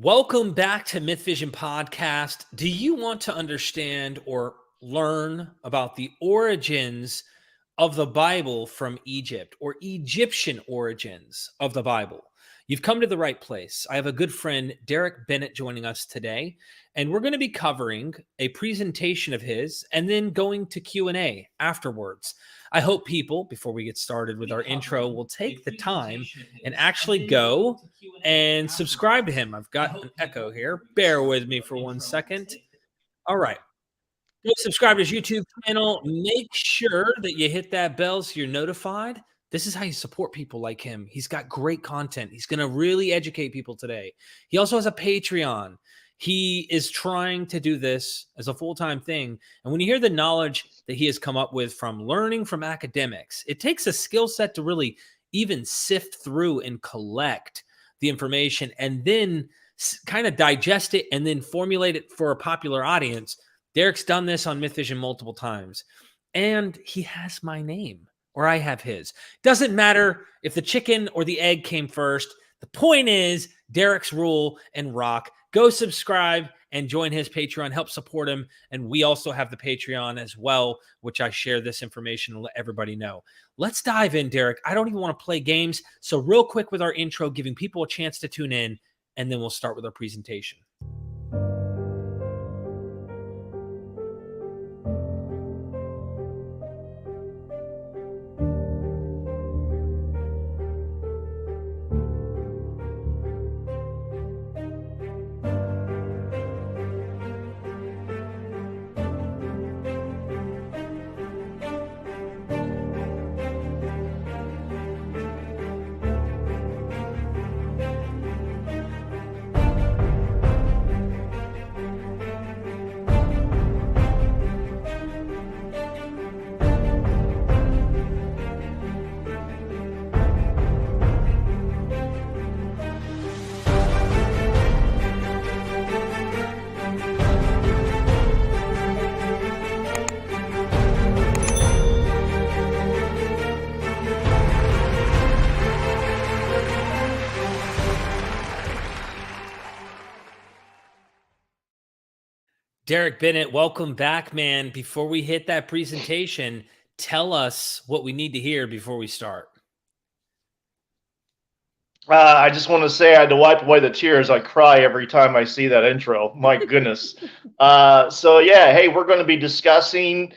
Welcome back to MythVision podcast. Do you want to understand or learn about the origins of the Bible from Egypt, or Egyptian origins of the Bible? You've come to the right place. I have a good friend, Derreck Bennett, joining us today, and we're going to be covering a presentation of his and then going to Q&A afterwards. I hope people, before we get started with our intro, will take the time and actually go and subscribe to him. I've got an echo here. Bear with me for 1 second. All right. Go subscribe to his YouTube channel. Make sure that you hit that bell so you're notified. This is how you support people like him. He's got great content. He's going to really educate people today. He also has a Patreon. He is trying to do this as a full-time thing. And when you hear the knowledge that he has come up with from learning from academics, it takes a skill set to really even sift through and collect the information and then kind of digest it and then formulate it for a popular audience. Derreck's done this on MythVision multiple times. And he has my name, or I have his. Doesn't matter if the chicken or the egg came first. The point is Derreck's rule and rock. Go subscribe and join his Patreon. Help support him. And we also have the Patreon as well, which I share this information and let everybody know. Let's dive in, Derreck. I don't even want to play games. So real quick with our intro, giving people a chance to tune in, and then we'll start with our presentation. Derreck Bennett, welcome back, man. Before we hit that presentation, tell us what we need to hear before we start. I just want to say I had to wipe away the tears. I cry every time I see that intro. My goodness. So yeah, hey, we're going to be discussing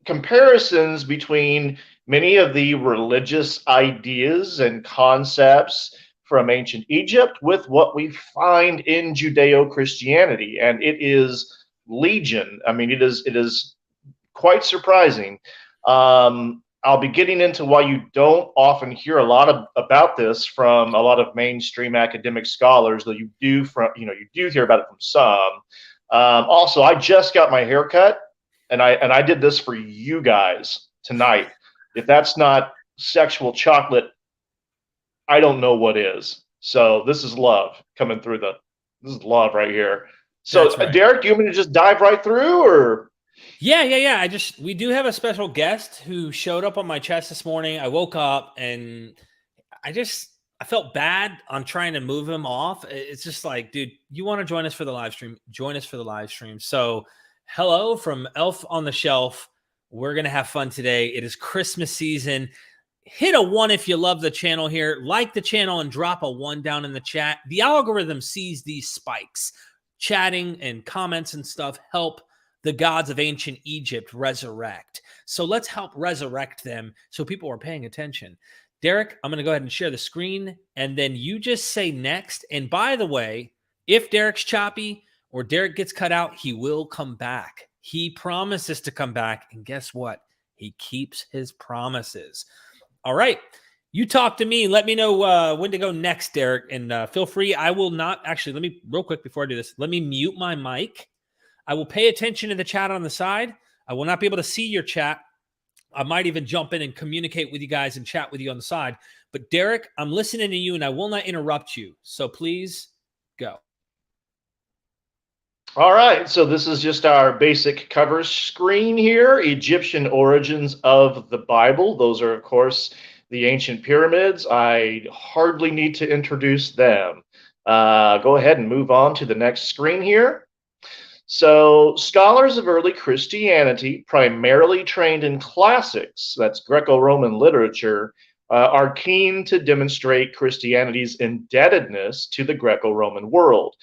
comparisons between many of the religious ideas and concepts from ancient Egypt with what we find in Judeo-Christianity, and it is legion. I mean, it is quite surprising. I'll be getting into why you don't often hear a lot about this from a lot of mainstream academic scholars, though you do hear about it from some. Also, I just got my hair cut, and I did this for you guys tonight. If that's not sexual chocolate, I don't know what is. So this is love coming through this is love right here. So right. Derreck, you want me to just dive right through, or? Yeah. We do have a special guest who showed up on my chest this morning. I woke up and I felt bad on trying to move him off. It's just like, dude, you want to join us for the live stream? Join us for the live stream. So hello from Elf on the Shelf. We're going to have fun today. It is Christmas season. Hit a 1 if you love the channel here. Like the channel and drop a 1 down in the chat. The algorithm sees these spikes. Chatting and comments and stuff help the gods of ancient Egypt resurrect. So let's help resurrect them so people are paying attention. Derreck, I'm going to go ahead and share the screen, and then you just say next. And by the way, if Derreck's choppy or Derreck gets cut out, he will come back. He promises to come back, and guess what? He keeps his promises. All right. You talk to me. Let me know when to go next, Derreck. And feel free. I will not actually, let me real quick before I do this, let me mute my mic. I will pay attention to the chat on the side. I will not be able to see your chat. I might even jump in and communicate with you guys and chat with you on the side. But Derreck, I'm listening to you and I will not interrupt you. So please go. All right, so this is just our basic cover screen here, Egyptian origins of the Bible. Those are, of course, the ancient pyramids. I hardly need to introduce them. Go ahead and move on to the next screen here. So, scholars of early Christianity, primarily trained in classics, that's Greco-Roman literature, are keen to demonstrate Christianity's indebtedness to the Greco-Roman world.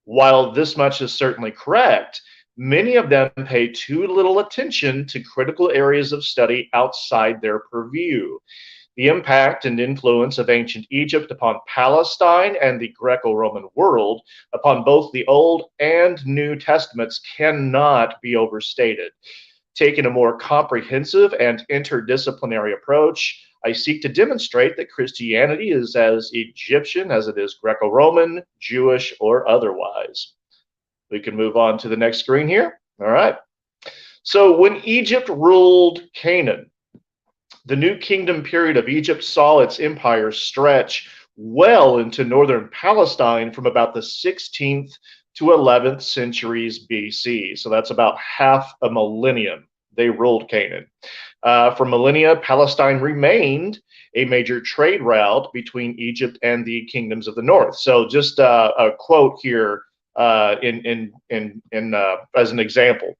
While this much is certainly correct, many of them pay too little attention to critical areas of study outside their purview. The impact and influence of ancient Egypt upon Palestine and the Greco-Roman world, upon both the Old and New Testaments, cannot be overstated. Taking a more comprehensive and interdisciplinary approach, I seek to demonstrate that Christianity is as Egyptian as it is Greco-Roman, Jewish, or otherwise. We can move on to the next screen here. All right. So when Egypt ruled Canaan, the New Kingdom period of Egypt saw its empire stretch well into northern Palestine from about the 16th to 11th centuries BC. So that's about half a millennium they ruled Canaan. For millennia, Palestine remained a major trade route between Egypt and the kingdoms of the north. So just a quote here as an example.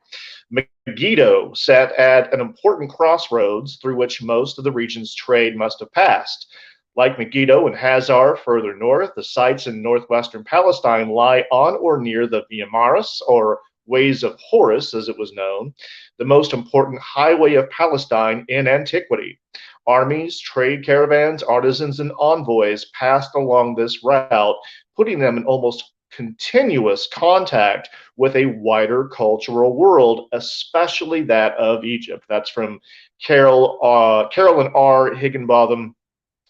Megiddo sat at an important crossroads through which most of the region's trade must have passed. Like Megiddo and Hazar further north, the sites in northwestern Palestine lie on or near the Via Maris, or Ways of Horus, as it was known, the most important highway of Palestine in antiquity. Armies, trade caravans, artisans, and envoys passed along this route, putting them in almost continuous contact with a wider cultural world, especially that of Egypt. That's from Carolyn R. Higginbotham,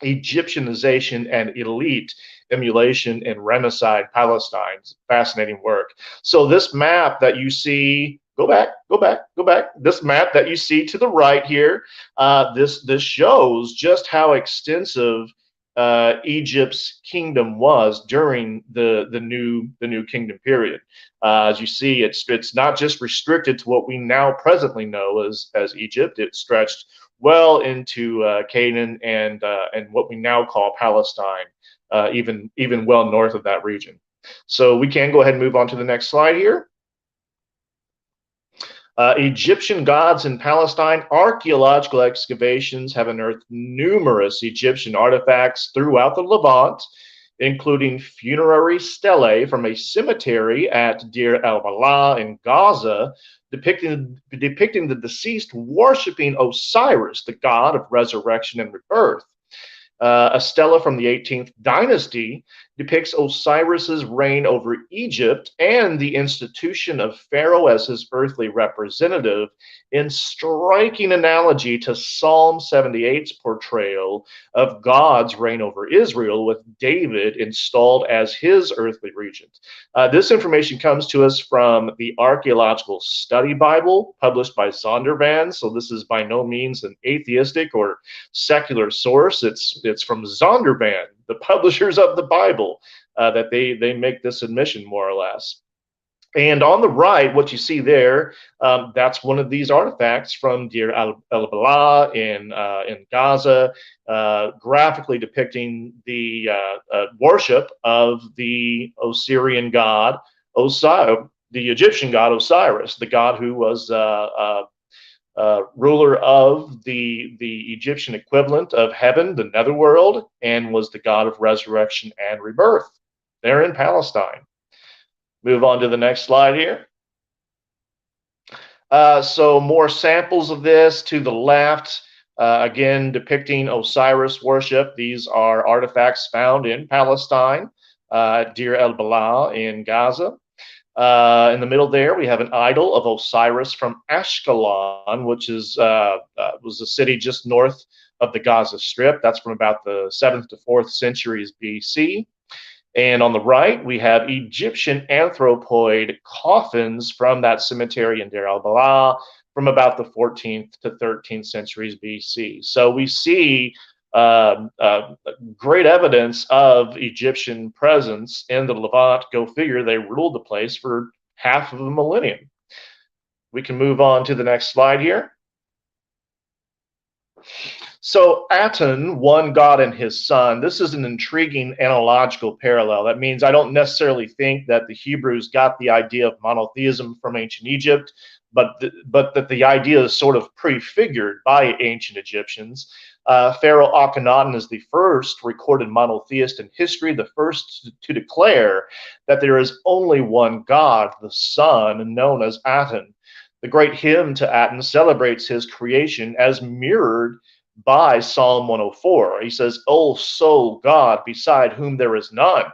Egyptianization and Elite Emulation in Ramesside Palestine. Fascinating work. So this map that you see, go back. This map that you see to the right here, this shows just how extensive Egypt's kingdom was during the new kingdom period. As you see, it's not just restricted to what we now presently know as Egypt. It stretched well into Canaan and what we now call Palestine, even well north of that region. So we can go ahead and move on to the next slide here. Egyptian gods in Palestine. Archaeological excavations have unearthed numerous Egyptian artifacts throughout the Levant, including funerary stelae from a cemetery at Deir el-Balah in Gaza, depicting the deceased worshiping Osiris, the god of resurrection and rebirth. A stela from the 18th dynasty depicts Osiris's reign over Egypt and the institution of Pharaoh as his earthly representative, in striking analogy to Psalm 78's portrayal of God's reign over Israel, with David installed as his earthly regent. This information comes to us from the Archaeological Study Bible, published by Zondervan. So this is by no means an atheistic or secular source. It's from Zondervan, the publishers of the Bible, that they make this admission, more or less. And on the right, what you see there, that's one of these artifacts from Deir el-Balah in Gaza, graphically depicting the worship of the Osirian god Osiris, the Egyptian god Osiris, the god who was ruler of the Egyptian equivalent of heaven, the netherworld, and was the god of resurrection and rebirth there in Palestine. Move on to the next slide here. So more samples of this to the left, again depicting Osiris worship. These are artifacts found in Palestine, Deir el-Balah in Gaza. In the middle there, we have an idol of Osiris from Ashkelon, which is was a city just north of the Gaza Strip. That's from about the 7th to 4th centuries BC. And on the right, we have Egyptian anthropoid coffins from that cemetery in Deir el-Balah from about the 14th to 13th centuries BC. So we see great evidence of Egyptian presence in the Levant. Go figure, they ruled the place for half of a millennium. We can move on to the next slide here. So Aten, one god and his son, this is an intriguing analogical parallel. That means I don't necessarily think that the Hebrews got the idea of monotheism from ancient Egypt, but that the idea is sort of prefigured by ancient Egyptians. Pharaoh Akhenaten is the first recorded monotheist in history, the first to declare that there is only one God, the Son, known as Aten. The great hymn to Aten celebrates his creation as mirrored by Psalm 104. He says, O sole God, beside whom there is none.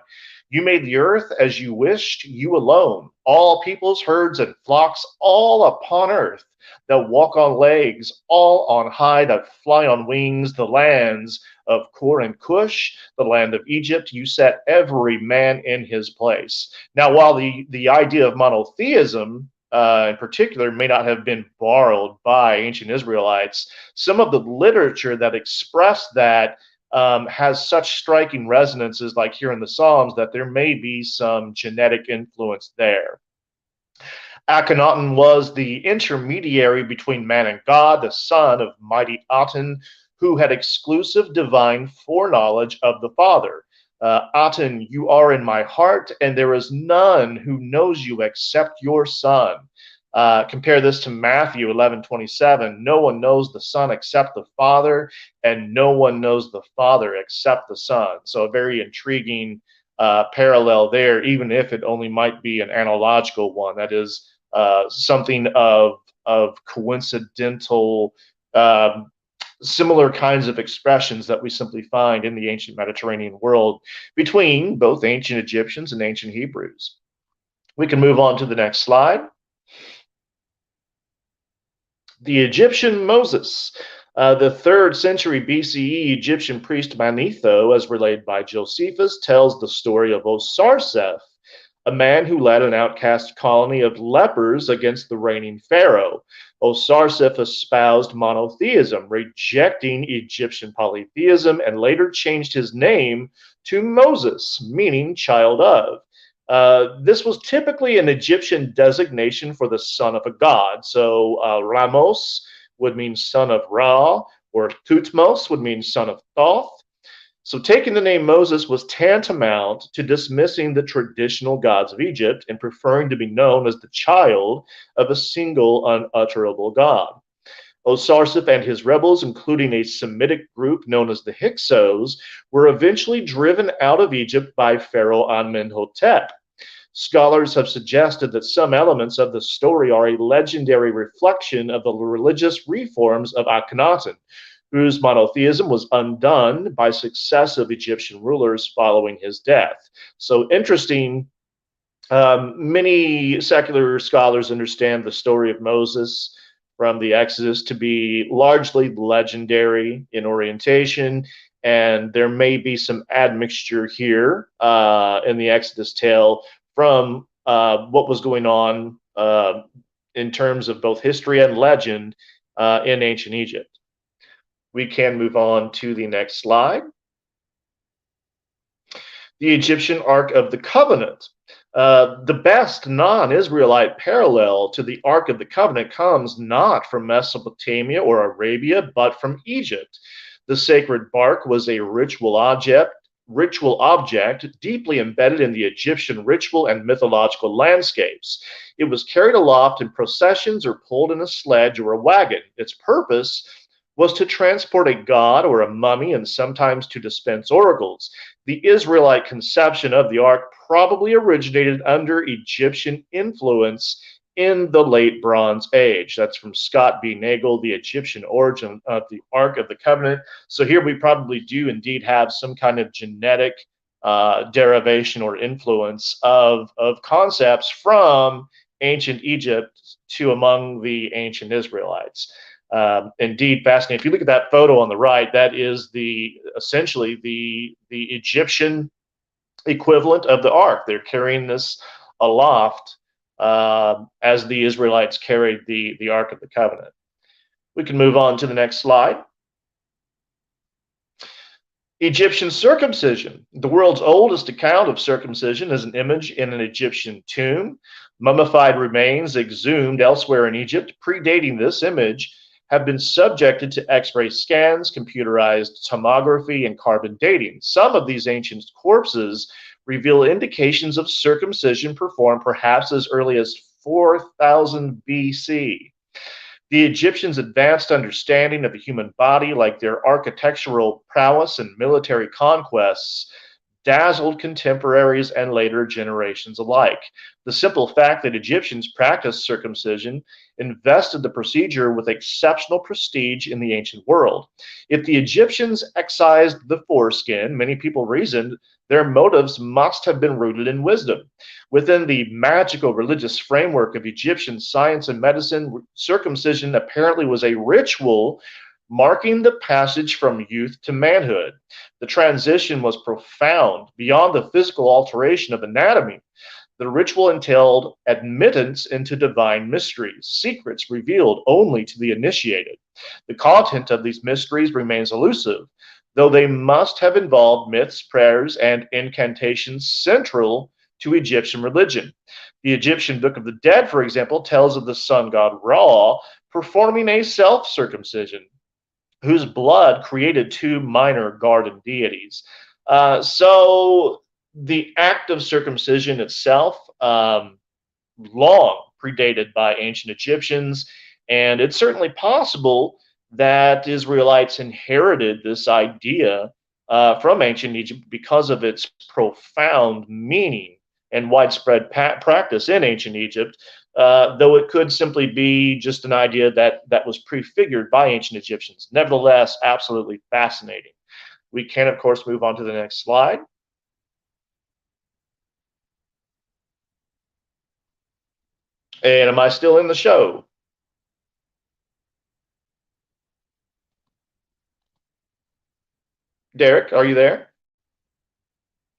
You made the earth as you wished, you alone. All peoples, herds, and flocks, all upon earth, that walk on legs, all on high, that fly on wings, the lands of Kor and Cush, the land of Egypt, you set every man in his place. Now, while the idea of monotheism in particular may not have been borrowed by ancient Israelites, some of the literature that expressed that has such striking resonances, like here in the Psalms, that there may be some genetic influence there. Akhenaten was the intermediary between man and God, the son of mighty Aten, who had exclusive divine foreknowledge of the Father. Aten, you are in my heart, and there is none who knows you except your Son. Compare this to Matthew 11:27. No one knows the Son except the Father, and no one knows the Father except the Son. So a very intriguing parallel there, even if it only might be an analogical one. That is something of coincidental, similar kinds of expressions that we simply find in the ancient Mediterranean world between both ancient Egyptians and ancient Hebrews. We can move on to the next slide. The Egyptian Moses. The 3rd century BCE Egyptian priest Manetho, as relayed by Josephus, tells the story of Osiris, a man who led an outcast colony of lepers against the reigning pharaoh. Osiris espoused monotheism, rejecting Egyptian polytheism, and later changed his name to Moses, meaning child of. This was typically an Egyptian designation for the son of a god. So Ramos would mean son of Ra, or Thutmose would mean son of Thoth. So taking the name Moses was tantamount to dismissing the traditional gods of Egypt and preferring to be known as the child of a single unutterable god. Osiris and his rebels, including a Semitic group known as the Hyksos, were eventually driven out of Egypt by Pharaoh Amenhotep. Scholars have suggested that some elements of the story are a legendary reflection of the religious reforms of Akhenaten, whose monotheism was undone by successive Egyptian rulers following his death. So interesting. Many secular scholars understand the story of Moses from the Exodus to be largely legendary in orientation, and there may be some admixture here in the Exodus tale from what was going on in terms of both history and legend in ancient Egypt. We can move on to the next slide. The Egyptian Ark of the Covenant. The best non-Israelite parallel to the Ark of the Covenant comes not from Mesopotamia or Arabia, but from Egypt. The sacred bark was a ritual object deeply embedded in the Egyptian ritual and mythological landscapes. It was carried aloft in processions or pulled in a sledge or a wagon. Its purpose was to transport a god or a mummy and sometimes to dispense oracles. The Israelite conception of the ark probably originated under Egyptian influence in the late Bronze Age. That's from Scott B. Nagel, The Egyptian Origin of the Ark of the Covenant. So here we probably do indeed have some kind of genetic derivation or influence of concepts from ancient Egypt to among the ancient Israelites. Indeed, fascinating. If you look at that photo on the right, that is essentially the Egyptian equivalent of the ark. They're carrying this aloft as the Israelites carried the Ark of the Covenant. We can move on to the next slide. Egyptian circumcision. The world's oldest account of circumcision is an image in an Egyptian tomb. Mummified remains exhumed elsewhere in Egypt, predating this image, have been subjected to X-ray scans, computerized tomography, and carbon dating. Some of these ancient corpses reveal indications of circumcision performed perhaps as early as 4000 BC. The Egyptians' advanced understanding of the human body, like their architectural prowess and military conquests, dazzled contemporaries and later generations alike. The simple fact that Egyptians practiced circumcision invested the procedure with exceptional prestige in the ancient world. If the Egyptians excised the foreskin, many people reasoned their motives must have been rooted in wisdom. Within the magical religious framework of Egyptian science and medicine, circumcision apparently was a ritual marking the passage from youth to manhood. The transition was profound, beyond the physical alteration of anatomy. The ritual entailed admittance into divine mysteries, secrets revealed only to the initiated. The content of these mysteries remains elusive, though they must have involved myths, prayers, and incantations central to Egyptian religion. The Egyptian Book of the Dead, for example, tells of the sun god Ra performing a self-circumcision, whose blood created two minor garden deities. So the act of circumcision itself, long predated by ancient Egyptians, and it's certainly possible that Israelites inherited this idea from ancient Egypt because of its profound meaning and widespread practice in ancient Egypt, though it could simply be just an idea that was prefigured by ancient Egyptians. Nevertheless, absolutely fascinating. We can, of course, move on to the next slide. And am I still in the show? Derek, are you there?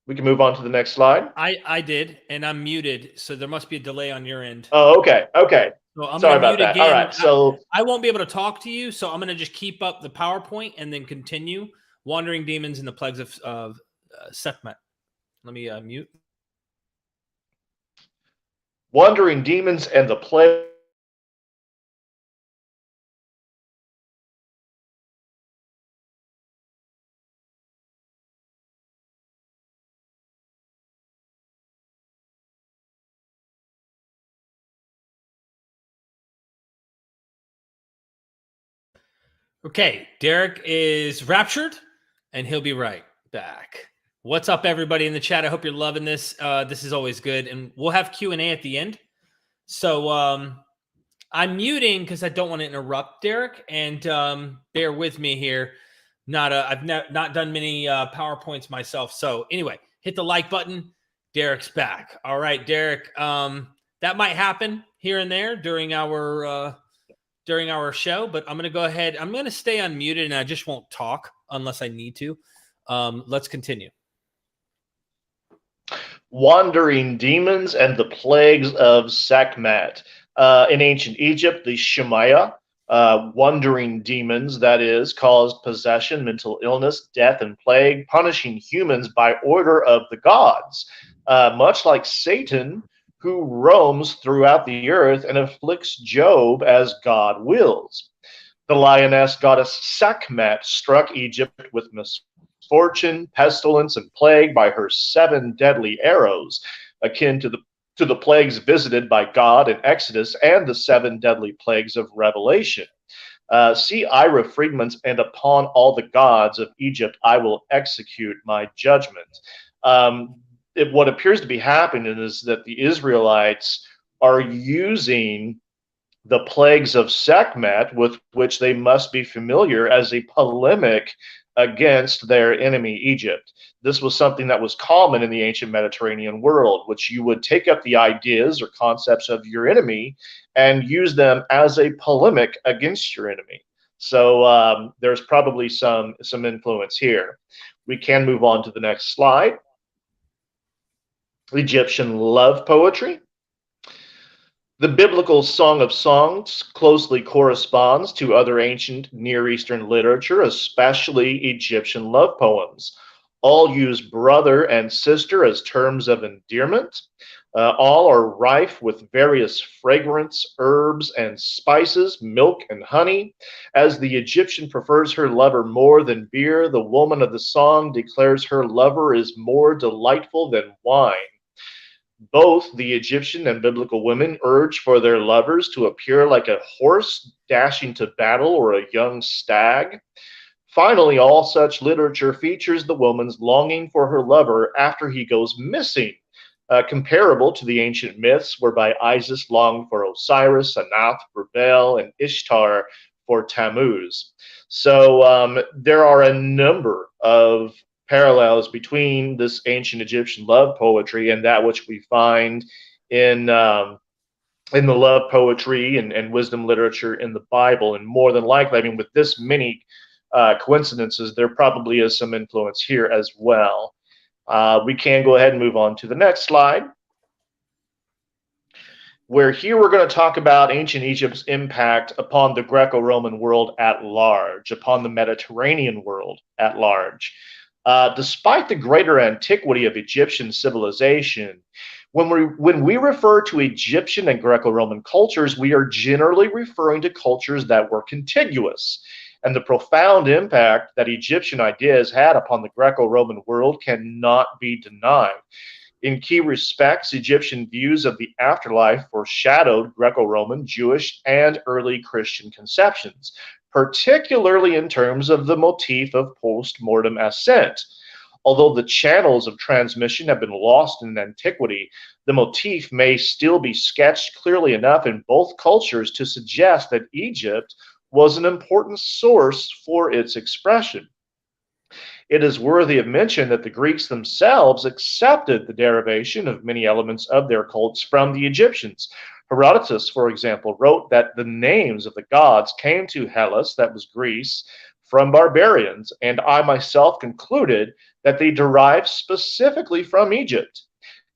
We can move on to the next slide. I did, and I'm muted, so there must be a delay on your end. Oh, okay. Okay. So I'm Sorry gonna about mute that. again. All right. So I won't be able to talk to you, so I'm going to just keep up the PowerPoint and then continue. Wandering demons and the plagues of Sekhmet. Let me mute. wandering demons and the plague. Okay, Derek is raptured, and he'll be right back. What's up, everybody in the chat? I hope you're loving this. This is always good, and we'll have Q&A at the end. So I'm muting because I don't want to interrupt Derek, and bear with me here. I've not done many PowerPoints myself. So anyway, hit the like button. Derek's back. All right, Derek. That might happen here and there during our show, but I'm going to go ahead. I'm going to stay unmuted, and I just won't talk unless I need to. Let's continue. Wandering demons and the plagues of Sekhmet. In ancient Egypt, the Shemaya, wandering demons, that is, caused possession, mental illness, death, and plague, punishing humans by order of the gods. Much like Satan, who roams throughout the earth and afflicts Job as God wills. The lioness goddess Sekhmet struck Egypt with misfortune, pestilence, and plague by her 7 deadly arrows, akin to the plagues visited by God in Exodus and the 7 deadly plagues of Revelation. See Ira Friedman's "And upon all the gods of Egypt I will execute my judgment." What appears to be happening is that the Israelites are using the plagues of Sekhmet, with which they must be familiar, as a polemic against their enemy Egypt. This was something that was common in the ancient Mediterranean world, which you would take up the ideas or concepts of your enemy and use them as a polemic against your enemy. So there's probably some influence here. We can move on to the next slide. Egyptian love poetry. The biblical Song of Songs closely corresponds to other ancient Near Eastern literature, especially Egyptian love poems. All use brother and sister as terms of endearment. All are rife with various fragrance, herbs, and spices, milk and honey. As the Egyptian prefers her lover more than beer, the woman of the song declares her lover is more delightful than wine. Both the Egyptian and biblical women urge for their lovers to appear like a horse dashing to battle or a young stag. Finally, all such literature features the woman's longing for her lover after he goes missing, comparable to the ancient myths whereby Isis longed for Osiris, Anath for Bel, and Ishtar for Tammuz. So there are a number of parallels between this ancient Egyptian love poetry and that which we find in the love poetry and wisdom literature in the Bible. And more than likely, I mean, with this many coincidences, there probably is some influence here as well. We can go ahead and move on to the next slide, where here we're going to talk about ancient Egypt's impact upon the Greco-Roman world at large, upon the Mediterranean world at large. Despite the greater antiquity of Egyptian civilization, when we refer to Egyptian and Greco-Roman cultures, we are generally referring to cultures that were contiguous. And the profound impact that Egyptian ideas had upon the Greco-Roman world cannot be denied. In key respects, Egyptian views of the afterlife foreshadowed Greco-Roman, Jewish, and early Christian conceptions, particularly in terms of the motif of post-mortem ascent. Although the channels of transmission have been lost in antiquity, the motif may still be sketched clearly enough in both cultures to suggest that Egypt was an important source for its expression. It is worthy of mention that the Greeks themselves accepted the derivation of many elements of their cults from the Egyptians. Herodotus, for example, wrote that the names of the gods came to Hellas, that was Greece, from barbarians, and I myself concluded that they derived specifically from Egypt.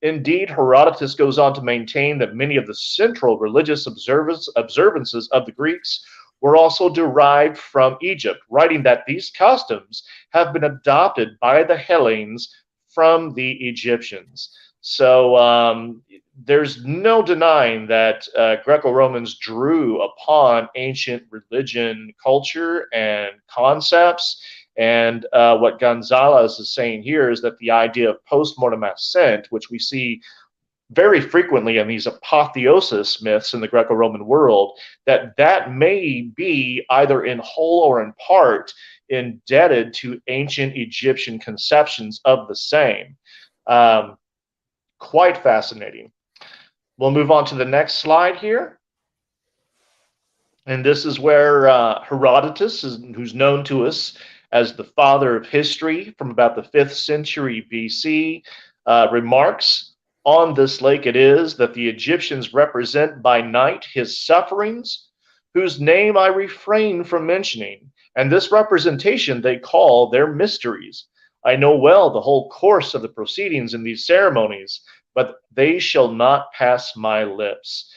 Indeed, Herodotus goes on to maintain that many of the central religious observances of the Greeks were also derived from Egypt, writing that these customs have been adopted by the Hellenes from the Egyptians. So there's no denying that Greco-Romans drew upon ancient religion, culture, and concepts. And what Gonzalez is saying here is that the idea of post-mortem ascent, which we see very frequently in these apotheosis myths in the Greco-Roman world, that may be either in whole or in part indebted to ancient Egyptian conceptions of the same. Quite fascinating. We'll move on to the next slide here. And this is where Herodotus, who's known to us as the father of history from about the 5th century BC, remarks, "On this lake it is that the Egyptians represent by night his sufferings, whose name I refrain from mentioning, and this representation they call their mysteries. I know well the whole course of the proceedings in these ceremonies, but they shall not pass my lips."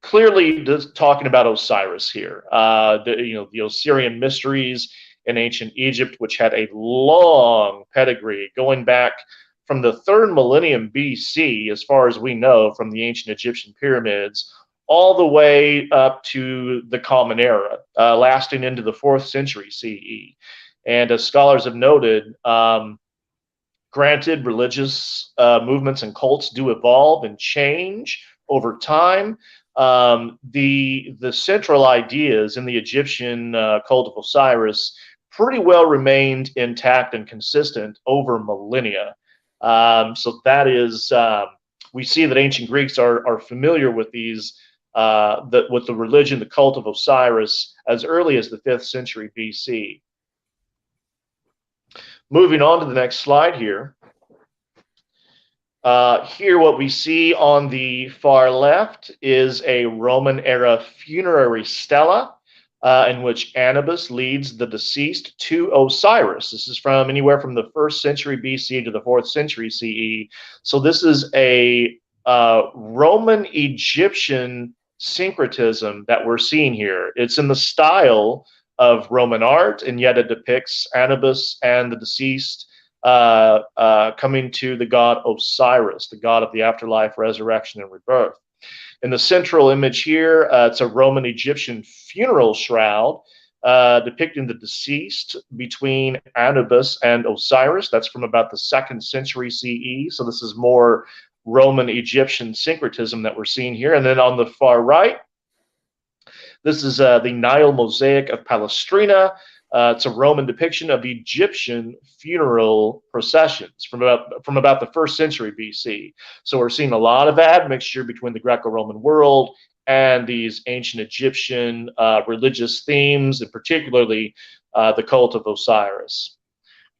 Clearly talking about Osiris here, the Osirian mysteries in ancient Egypt, which had a long pedigree going back from the 3rd millennium BC, as far as we know, from the ancient Egyptian pyramids, all the way up to the Common Era, lasting into the 4th century CE. And as scholars have noted, granted, religious movements and cults do evolve and change over time. The central ideas in the Egyptian cult of Osiris pretty well remained intact and consistent over millennia. So that is, we see that ancient Greeks are familiar with these, with the religion, the cult of Osiris, as early as the 5th century BC. Moving on to the next slide here. Here what we see on the far left is a Roman era funerary stela in which Anubis leads the deceased to Osiris. This is from anywhere from the 1st century BC to the 4th century CE. So this is a Roman Egyptian syncretism that we're seeing here. It's in the style of Roman art, and yet it depicts Anubis and the deceased coming to the god Osiris, the god of the afterlife, resurrection, and rebirth. In the central image here, it's a Roman Egyptian funeral shroud depicting the deceased between Anubis and Osiris. That's from about the 2nd century CE. So this is more Roman Egyptian syncretism that we're seeing here. And then on the far right, this is the Nile mosaic of Palestrina. It's a Roman depiction of Egyptian funeral processions from about the 1st century BC. So we're seeing a lot of admixture between the Greco-Roman world and these ancient Egyptian religious themes, and particularly the cult of Osiris.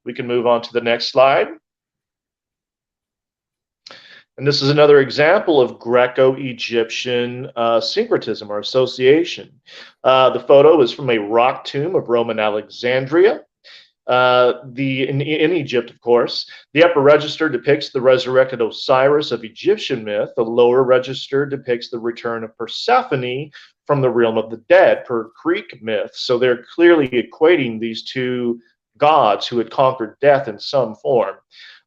We can move on to the next slide. And this is another example of Greco-Egyptian syncretism or association. The photo is from a rock tomb of Roman Alexandria. In Egypt, of course. The upper register depicts the resurrected Osiris of Egyptian myth. The lower register depicts the return of Persephone from the realm of the dead per Greek myth. So they're clearly equating these two gods who had conquered death in some form.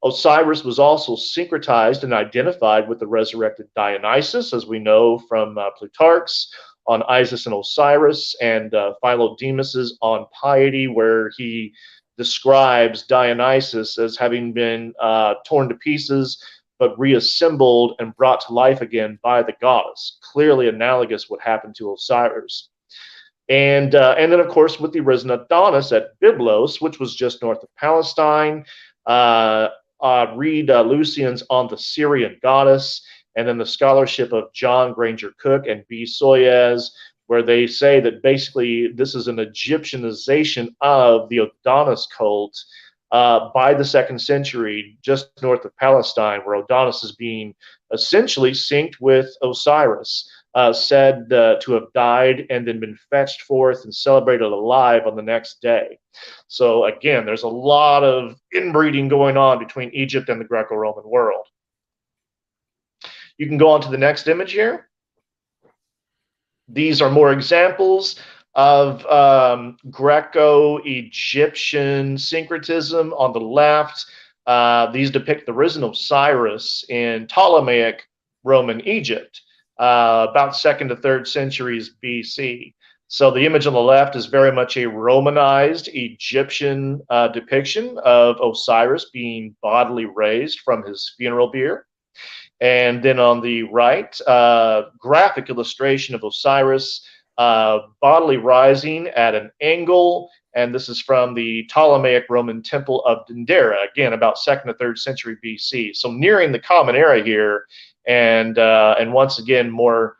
Osiris was also syncretized and identified with the resurrected Dionysus, as we know from Plutarch's on Isis and Osiris, and Philodemus's on piety, where he describes Dionysus as having been torn to pieces but reassembled and brought to life again by the goddess. Clearly analogous what happened to Osiris. And then, of course, with the risen Adonis at Byblos, which was just north of Palestine. Read Lucian's On the Syrian Goddess, and then the scholarship of John Granger Cook and B. Soyez, where they say that basically this is an Egyptianization of the Adonis cult by the 2nd century, just north of Palestine, where Adonis is being essentially synced with Osiris, said to have died and then been fetched forth and celebrated alive on the next day. So again, there's a lot of inbreeding going on between Egypt and the Greco-Roman world. You can go on to the next image here. These are more examples of Greco-Egyptian syncretism. On the left, these depict the risen Osiris in Ptolemaic Roman Egypt, about 2nd to 3rd centuries BC. So the image on the left is very much a Romanized Egyptian depiction of Osiris being bodily raised from his funeral bier. And then on the right, graphic illustration of Osiris bodily rising at an angle. And this is from the Ptolemaic Roman temple of Dendera, again, about 2nd to 3rd century BC. So nearing the common era here, and once again, more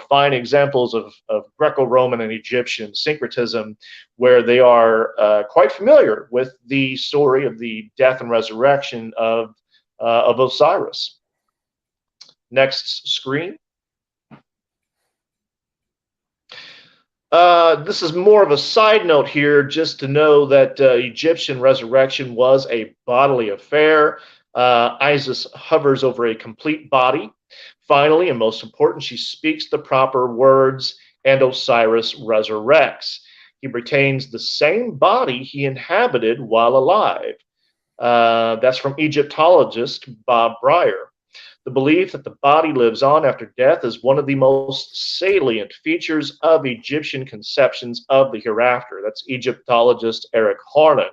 fine examples of Greco-Roman and Egyptian syncretism, where they are quite familiar with the story of the death and resurrection of Osiris. Next screen. This is more of a side note here, just to know that Egyptian resurrection was a bodily affair. Isis hovers over a complete body. Finally, and most important, she speaks the proper words, and Osiris resurrects. He retains the same body he inhabited while alive. That's from Egyptologist Bob Breyer. The belief that the body lives on after death is one of the most salient features of Egyptian conceptions of the hereafter. That's Egyptologist Eric Harlan.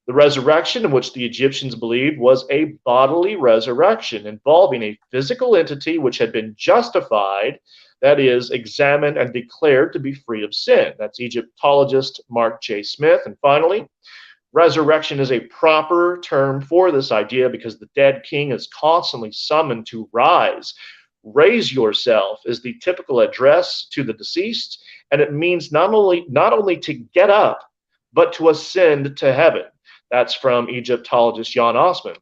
The resurrection in which the Egyptians believed was a bodily resurrection involving a physical entity which had been justified, that is, examined and declared to be free of sin. That's Egyptologist Mark J. Smith. And finally, resurrection is a proper term for this idea because the dead king is constantly summoned to rise. Raise yourself is the typical address to the deceased, and it means not only to get up, but to ascend to heaven. That's from Egyptologist Jan Osman.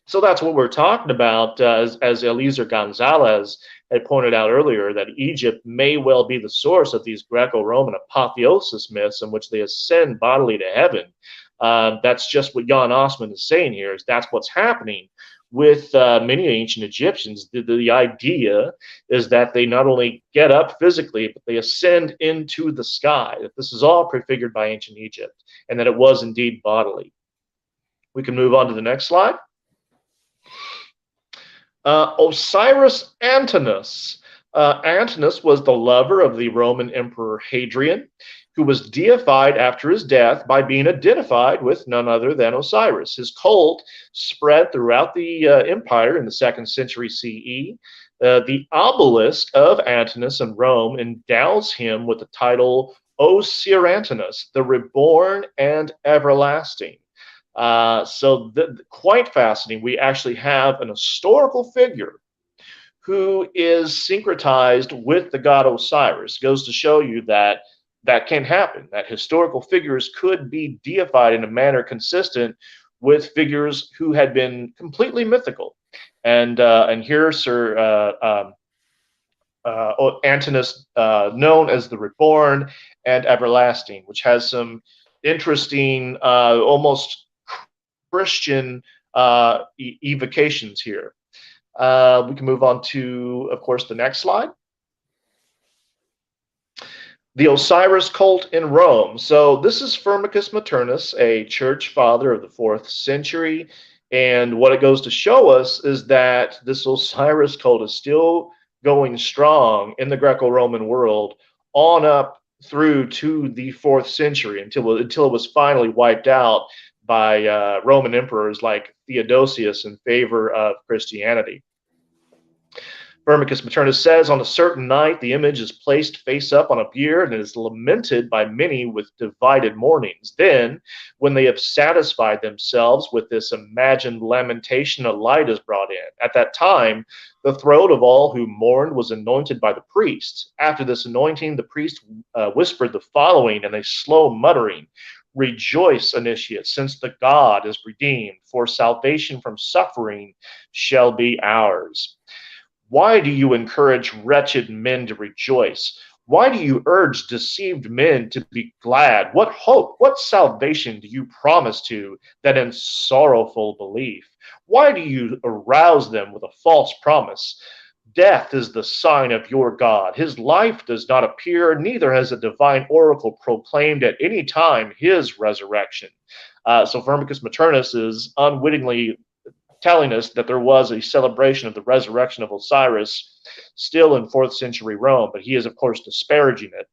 So that's what we're talking about, as Eliezer Gonzalez had pointed out earlier, that Egypt may well be the source of these Greco-Roman apotheosis myths in which they ascend bodily to heaven. That's just what Jan Osman is saying here, is that's what's happening with many ancient Egyptians, the idea is that they not only get up physically, but they ascend into the sky. That this is all prefigured by ancient Egypt, and that it was indeed bodily. We can move on to the next slide. Osiris Antinous. Antinous was the lover of the Roman Emperor Hadrian, who was deified after his death by being identified with none other than Osiris. His cult spread throughout the empire in the 2nd century CE. The obelisk of Antinous in Rome endows him with the title Osirantinus, the reborn and everlasting. Quite fascinating. We actually have an historical figure who is syncretized with the god Osiris. It goes to show you that that can happen, that historical figures could be deified in a manner consistent with figures who had been completely mythical. And here Antinous, known as the reborn and everlasting, which has some interesting, almost Christian evocations here. We can move on to, of course, the next slide. The Osiris cult in Rome. So this is Firmicus Maternus, a church father of the 4th century. And what it goes to show us is that this Osiris cult is still going strong in the Greco-Roman world on up through to the 4th century until it was finally wiped out by Roman emperors like Theodosius in favor of Christianity. Firmicus Maternus says, on a certain night, the image is placed face up on a bier and is lamented by many with divided mournings. Then, when they have satisfied themselves with this imagined lamentation, a light is brought in. At that time, the throat of all who mourned was anointed by the priest. After this anointing, the priest whispered the following in a slow muttering: "Rejoice, initiates, since the God is redeemed, for salvation from suffering shall be ours." Why do you encourage wretched men to rejoice? Why do you urge deceived men to be glad? What hope, what salvation do you promise to that in sorrowful belief? Why do you arouse them with a false promise? Death is the sign of your God. His life does not appear, neither has a divine oracle proclaimed at any time his resurrection. So Firmicus Maternus is unwittingly telling us that there was a celebration of the resurrection of Osiris still in 4th century Rome, but he is, of course, disparaging it.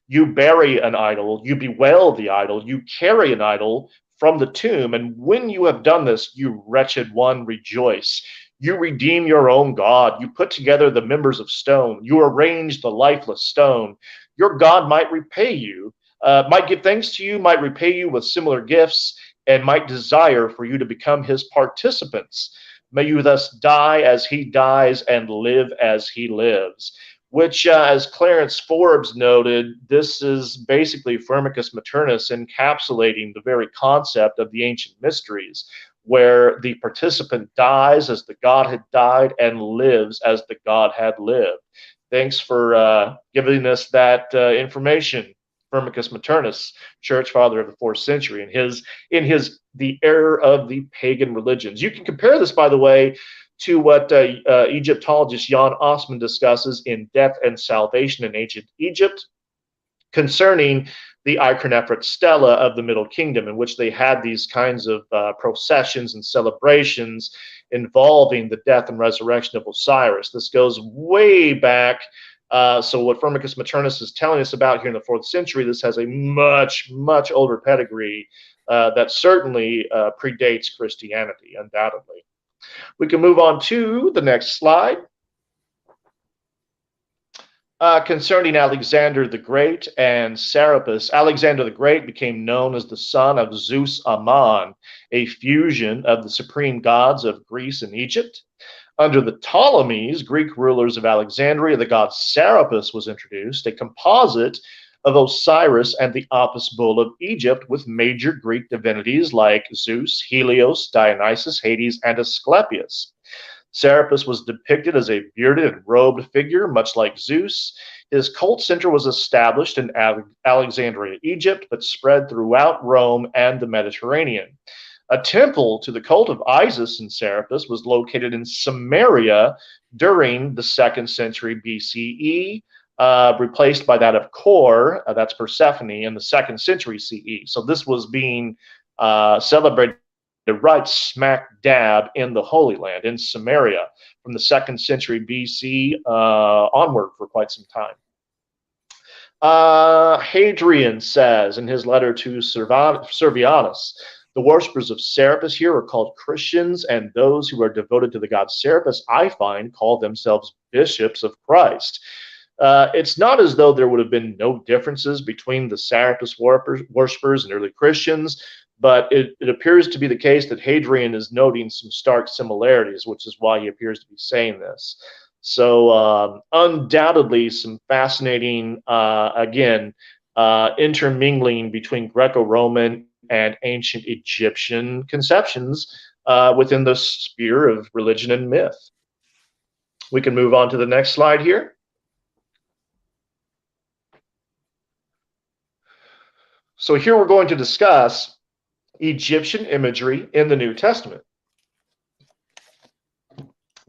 You bury an idol, you bewail the idol, you carry an idol from the tomb, and when you have done this, you wretched one, rejoice. You redeem your own God. You put together the members of stone. You arrange the lifeless stone. Your God might repay you, might give thanks to you, might repay you with similar gifts, and might desire for you to become his participants. May you thus die as he dies and live as he lives. Which, as Clarence Forbes noted, this is basically Firmicus Maternus encapsulating the very concept of the ancient mysteries, where the participant dies as the God had died and lives as the God had lived. Thanks for giving us that information, Firmicus Maternus, church father of the 4th century, in his The Error of the Pagan Religions. You can compare this, by the way, to what Egyptologist Jan Osman discusses in Death and Salvation in Ancient Egypt concerning the iconographic stela of the Middle Kingdom, in which they had these kinds of processions and celebrations involving the death and resurrection of Osiris. This goes way back. So what Firmicus Maternus is telling us about here in the 4th century, this has a much, much older pedigree that certainly predates Christianity, undoubtedly. We can move on to the next slide. Concerning Alexander the Great and Serapis, Alexander the Great became known as the son of Zeus Ammon, a fusion of the supreme gods of Greece and Egypt. Under the Ptolemies, Greek rulers of Alexandria, the god Serapis was introduced, a composite of Osiris and the Apis bull of Egypt, with major Greek divinities like Zeus, Helios, Dionysus, Hades, and Asclepius. Serapis was depicted as a bearded and robed figure, much like Zeus. His cult center was established in Alexandria, Egypt, but spread throughout Rome and the Mediterranean. A temple to the cult of Isis and Serapis was located in Samaria during the 2nd century BCE, replaced by that of Kor, that's Persephone, in the 2nd century CE. So this was being celebrated right smack dab in the Holy Land, in Samaria, from the 2nd century BC onward for quite some time. Hadrian says in his letter to Servianus, the worshippers of Serapis here are called Christians, and those who are devoted to the god Serapis, I find, call themselves bishops of Christ. It's not as though there would have been no differences between the Serapis worshippers and early Christians, but it appears to be the case that Hadrian is noting some stark similarities, which is why he appears to be saying this. So undoubtedly some fascinating, intermingling between Greco-Roman and ancient Egyptian conceptions within the sphere of religion and myth. We can move on to the next slide here. So here we're going to discuss Egyptian imagery in the New Testament.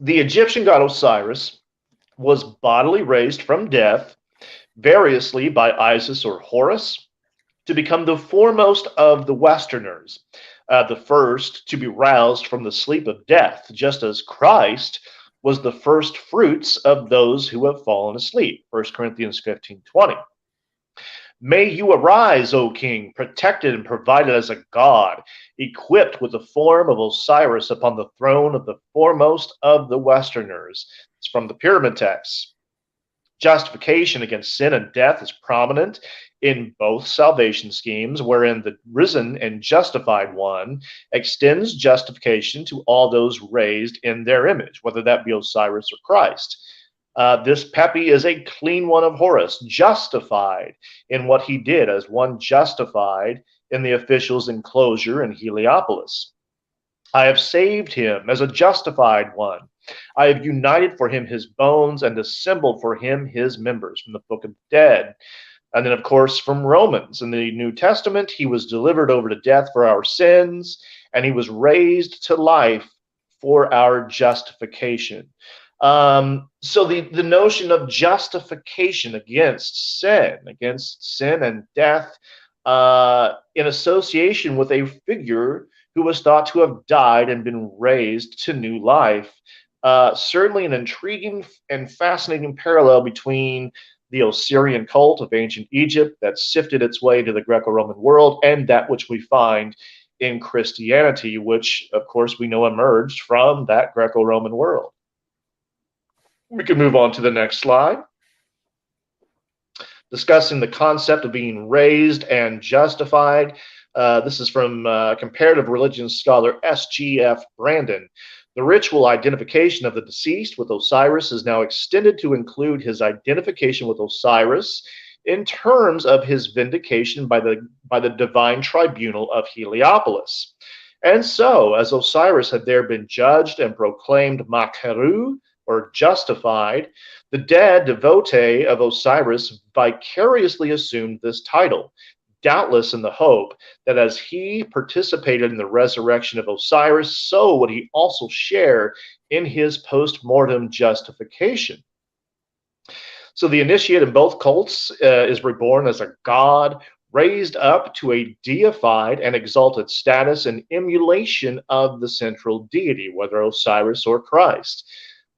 The Egyptian god Osiris was bodily raised from death, variously by Isis or Horus, to become the foremost of the Westerners, the first to be roused from the sleep of death, just as Christ was the first fruits of those who have fallen asleep, 1 Corinthians 15:20. May you arise, O king, protected and provided as a god, equipped with the form of Osiris upon the throne of the foremost of the Westerners. It's from the pyramid texts. Justification against sin and death is prominent in both salvation schemes, wherein the risen and justified one extends justification to all those raised in their image, whether that be Osiris or Christ. This Pepi is a clean one of Horus, justified in what he did as one justified in the official's enclosure in Heliopolis. I have saved him as a justified one. I have united for him his bones and assembled for him his members, from the Book of Dead. And then, of course, from Romans. In the New Testament, he was delivered over to death for our sins, and he was raised to life for our justification. So the notion of justification against sin and death, in association with a figure who was thought to have died and been raised to new life, certainly an intriguing and fascinating parallel between the Osirian cult of ancient Egypt that sifted its way into the Greco-Roman world and that which we find in Christianity, which, of course, we know emerged from that Greco-Roman world. We can move on to the next slide. Discussing the concept of being raised and justified. This is from comparative religion scholar S.G.F. Brandon. The ritual identification of the deceased with Osiris is now extended to include his identification with Osiris in terms of his vindication by the divine tribunal of Heliopolis. And so, as Osiris had there been judged and proclaimed Makeru, or justified, the dead devotee of Osiris vicariously assumed this title, doubtless in the hope that as he participated in the resurrection of Osiris, so would he also share in his post-mortem justification. So the initiate in both cults is reborn as a god, raised up to a deified and exalted status in emulation of the central deity, whether Osiris or Christ.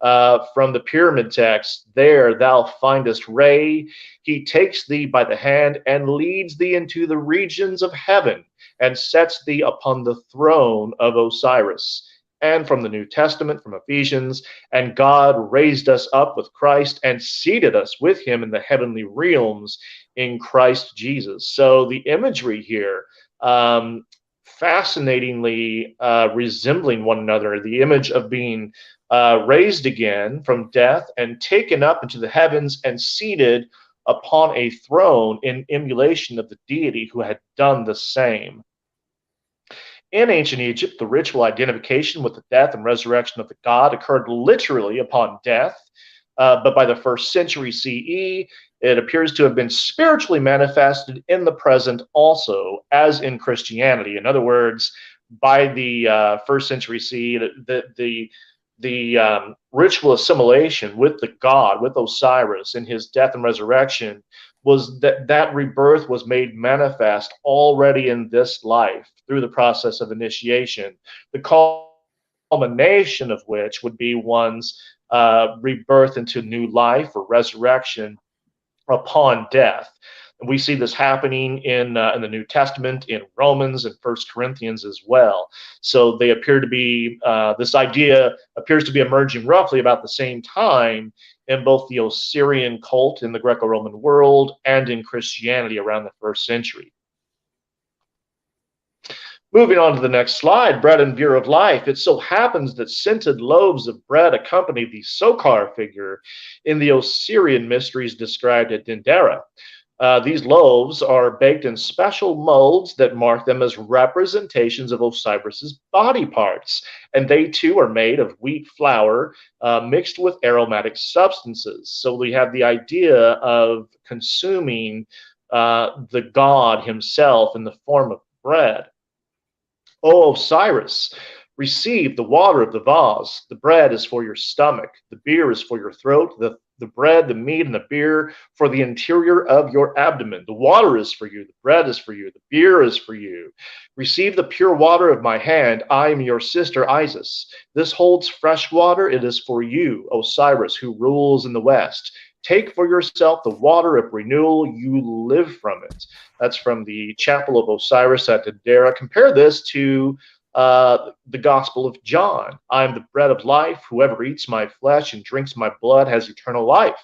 From the pyramid text, there thou findest Re, he takes thee by the hand and leads thee into the regions of heaven and sets thee upon the throne of Osiris. And from the New Testament, from Ephesians, and God raised us up with Christ and seated us with him in the heavenly realms in Christ Jesus. So the imagery here, fascinatingly resembling one another, the image of being raised again from death and taken up into the heavens and seated upon a throne in emulation of the deity who had done the same. In ancient Egypt, the ritual identification with the death and resurrection of the god occurred literally upon death, but by the 1st century CE, it appears to have been spiritually manifested in the present also, as in Christianity. In other words, by the first century CE, the ritual assimilation with the god, with Osiris, in his death and resurrection, was that rebirth was made manifest already in this life through the process of initiation, the culmination of which would be one's rebirth into new life or resurrection upon death. And we see this happening in the New Testament, in Romans and First Corinthians as well. So they appear to be, this idea appears to be emerging roughly about the same time in both the Osirian cult in the Greco-Roman world and in Christianity around the first century. Moving on to the next slide, bread and beer of life. It so happens that scented loaves of bread accompany the Sokar figure in the Osirian mysteries described at Dendera. These loaves are baked in special molds that mark them as representations of Osiris's body parts, and they too are made of wheat flour mixed with aromatic substances. So we have the idea of consuming the god himself in the form of bread. O Osiris, receive the water of the vase. The bread is for your stomach. The beer is for your throat. The bread, the meat, and the beer for the interior of your abdomen. The water is for you. The bread is for you. The beer is for you. Receive the pure water of my hand. I am your sister Isis. This holds fresh water. It is for you, Osiris, who rules in the west. Take for yourself the water of renewal. You live from it. That's from the Chapel of Osiris at Dendera. Compare this to the Gospel of John. I am the bread of life. Whoever eats my flesh and drinks my blood has eternal life,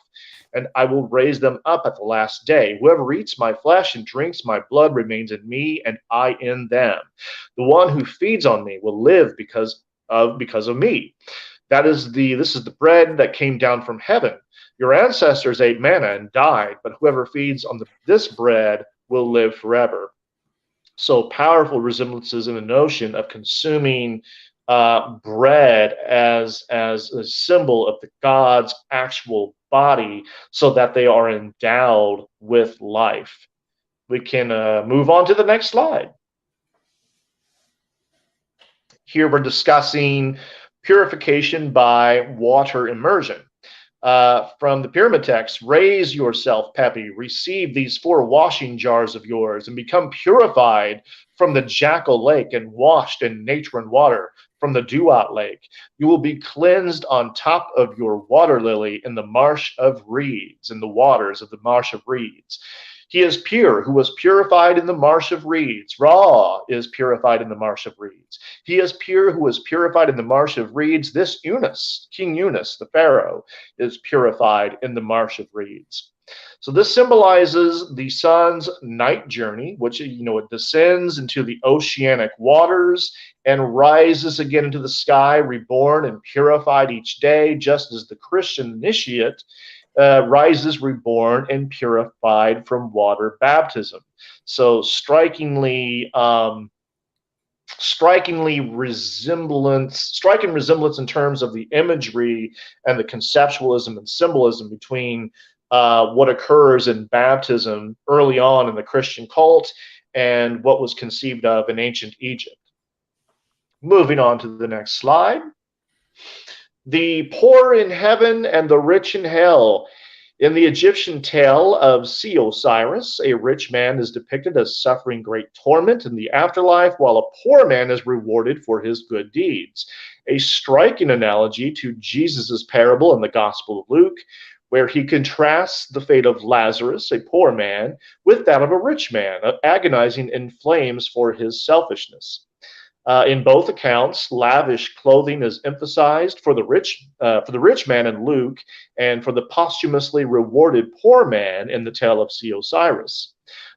and I will raise them up at the last day. Whoever eats my flesh and drinks my blood remains in me, and I in them. The one who feeds on me will live because of me. This is the bread that came down from heaven. Your ancestors ate manna and died, but whoever feeds on this bread will live forever. So powerful resemblances in the notion of consuming bread as a symbol of the god's actual body, so that they are endowed with life. We can move on to the next slide. Here we're discussing purification by water immersion. From the pyramid text, raise yourself, Pepi, receive these 4 washing jars of yours, and become purified from the Jackal Lake and washed in nature and water from the Duat Lake. You will be cleansed on top of your water lily in the marsh of reeds, in the waters of the marsh of reeds. He is pure who was purified in the marsh of reeds. Ra is purified in the marsh of reeds. He is pure who was purified in the marsh of reeds. This Eunice, King Eunice, the Pharaoh, is purified in the marsh of reeds. So this symbolizes the sun's night journey, which, it descends into the oceanic waters and rises again into the sky, reborn and purified each day, just as the Christian initiate rises reborn and purified from water baptism. So striking resemblance in terms of the imagery and the conceptualism and symbolism between what occurs in baptism early on in the Christian cult and what was conceived of in ancient Egypt. Moving on to the next slide. The poor in heaven and the rich in hell. In the Egyptian tale of Osiris, a rich man is depicted as suffering great torment in the afterlife, while a poor man is rewarded for his good deeds. A striking analogy to Jesus's parable in the Gospel of Luke, where he contrasts the fate of Lazarus, a poor man, with that of a rich man, agonizing in flames for his selfishness. In both accounts, lavish clothing is emphasized for the rich man in Luke, and for the posthumously rewarded poor man in the tale of Osiris.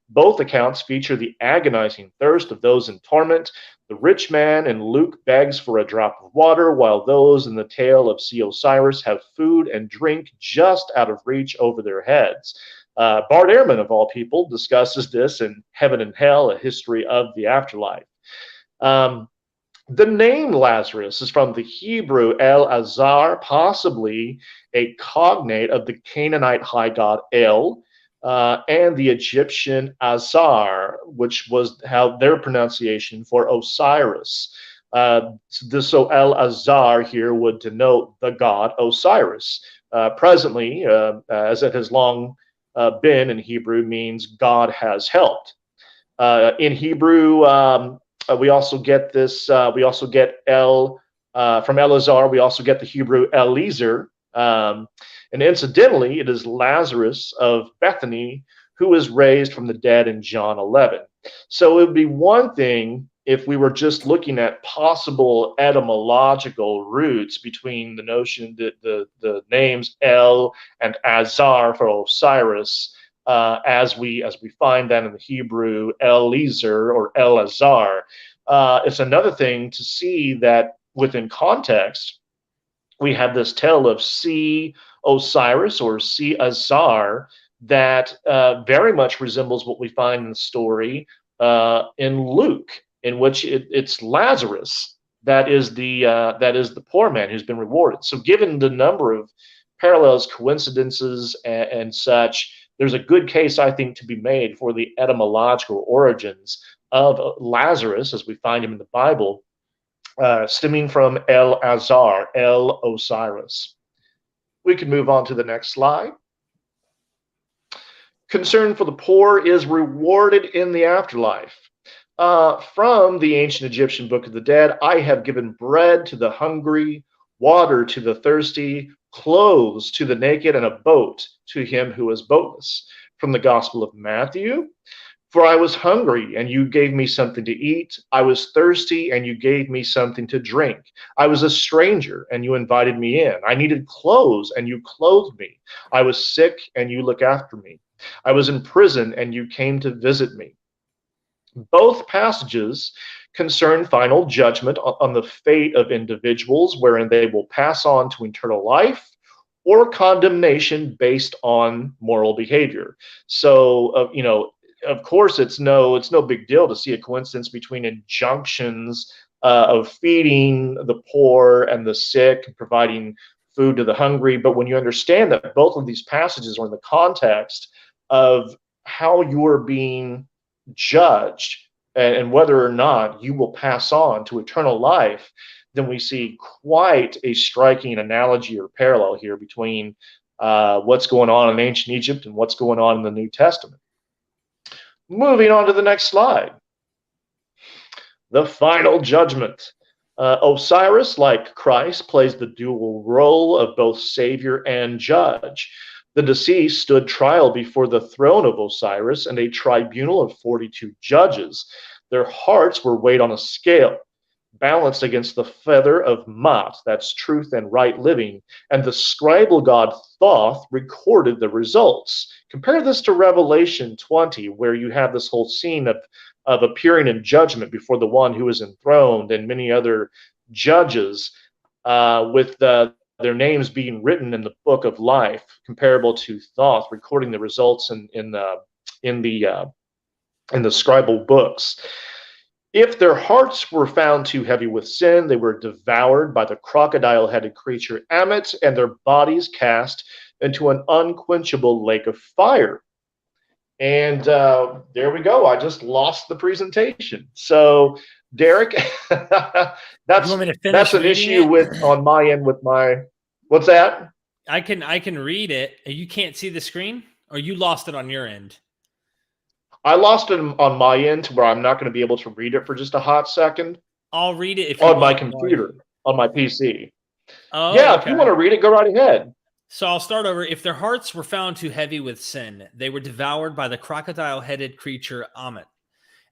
Both accounts feature the agonizing thirst of those in torment. The rich man in Luke begs for a drop of water, while those in the tale of Osiris have food and drink just out of reach over their heads. Bart Ehrman, of all people, discusses this in Heaven and Hell, A History of the Afterlife. The name Lazarus is from the Hebrew El Azar, possibly a cognate of the Canaanite high god El, and the Egyptian Azar, which was how their pronunciation for Osiris. So El Azar here would denote the god Osiris. Presently, as it has long been in Hebrew, means God has helped. In Hebrew, we also get this. We also get El from Elazar. We also get the Hebrew Eliezer, and incidentally, it is Lazarus of Bethany who is raised from the dead in John 11. So it would be one thing if we were just looking at possible etymological roots between the notion that the names El and Azar for Osiris, as we find that in the Hebrew Eliezer or Elazar. It's another thing to see that within context, we have this tale of See Osiris or See Azar that very much resembles what we find in the story in Luke, in which it's Lazarus that is the poor man who's been rewarded. So, given the number of parallels, coincidences, and such, there's a good case, I think, to be made for the etymological origins of Lazarus, as we find him in the Bible, stemming from El Azar, El Osiris. We can move on to the next slide. Concern for the poor is rewarded in the afterlife. From the ancient Egyptian Book of the Dead, I have given bread to the hungry, water to the thirsty, clothes to the naked, and a boat to him who is boatless. From the Gospel of Matthew, for I was hungry, and you gave me something to eat. I was thirsty, and you gave me something to drink. I was a stranger, and you invited me in. I needed clothes, and you clothed me. I was sick, and you looked after me. I was in prison, and you came to visit me. Both passages concern final judgment on the fate of individuals, wherein they will pass on to eternal life, or condemnation based on moral behavior. So, of course, it's no big deal to see a coincidence between injunctions of feeding the poor and the sick, and providing food to the hungry. But when you understand that both of these passages are in the context of how you are being judged and whether or not you will pass on to eternal life, then we see quite a striking analogy or parallel here between what's going on in ancient Egypt and what's going on in the New Testament. Moving on to the next slide. The final judgment. Osiris, like Christ, plays the dual role of both savior and judge. The deceased stood trial before the throne of Osiris and a tribunal of 42 judges. Their hearts were weighed on a scale, balanced against the feather of Mat, that's truth and right living, and the scribal god Thoth recorded the results. Compare this to Revelation 20, where you have this whole scene of appearing in judgment before the one who is enthroned and many other judges, with their names being written in the book of life, comparable to Thoth recording the results in the scribal books. If their hearts were found too heavy with sin, they were devoured by the crocodile-headed creature Ammit, and their bodies cast into an unquenchable lake of fire. And there we go. I just lost the presentation. So, Derek, that's an issue on my end with my. What's that? I can read it. You can't see the screen, or you lost it on your end? I lost it on my end to where I'm not going to be able to read it for just a hot second. I'll read it on my computer, on my PC. Oh, yeah, okay. If you want to read it, go right ahead. So I'll start over. If their hearts were found too heavy with sin, they were devoured by the crocodile-headed creature Ammit,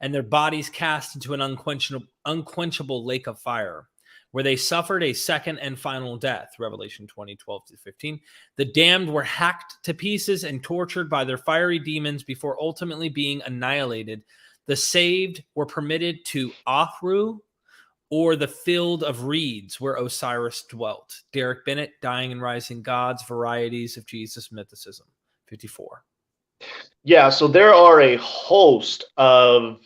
and their bodies cast into an unquenchable lake of fire, where they suffered a second and final death. Revelation 20:12-15. The damned were hacked to pieces and tortured by their fiery demons before ultimately being annihilated. The saved were permitted to Ahru, or the field of reeds where Osiris dwelt. Derreck Bennett, Dying and Rising Gods, Varieties of Jesus Mythicism, 54. Yeah, so there are a host of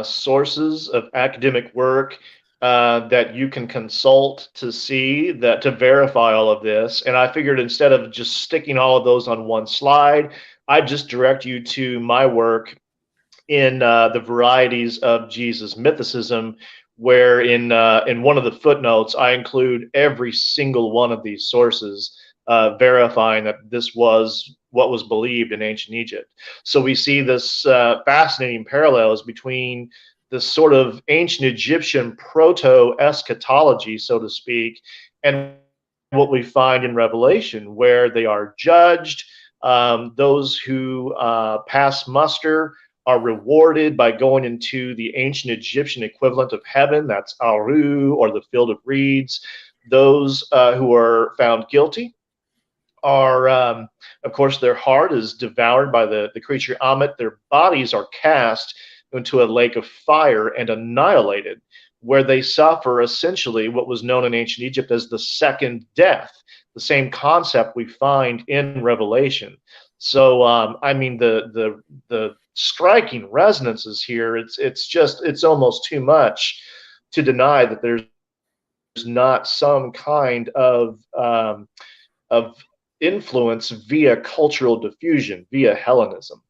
sources of academic work that you can consult to see that to verify all of this. And I figured instead of just sticking all of those on one slide, I just direct you to my work in the varieties of Jesus mythicism, where in one of the footnotes I include every single one of these sources, verifying that this was what was believed in ancient Egypt. So we see this fascinating parallels between this sort of ancient Egyptian proto-eschatology, so to speak, and what we find in Revelation, where they are judged. Those who pass muster are rewarded by going into the ancient Egyptian equivalent of heaven, that's Aru, or the field of reeds. Those who are found guilty are, of course, their heart is devoured by the creature Ammit. Their bodies are cast into a lake of fire and annihilated, where they suffer essentially what was known in ancient Egypt as the second death, the same concept we find in Revelation. So, I mean, the striking resonances here, it's almost too much to deny that there's not some kind of influence via cultural diffusion, via Hellenism.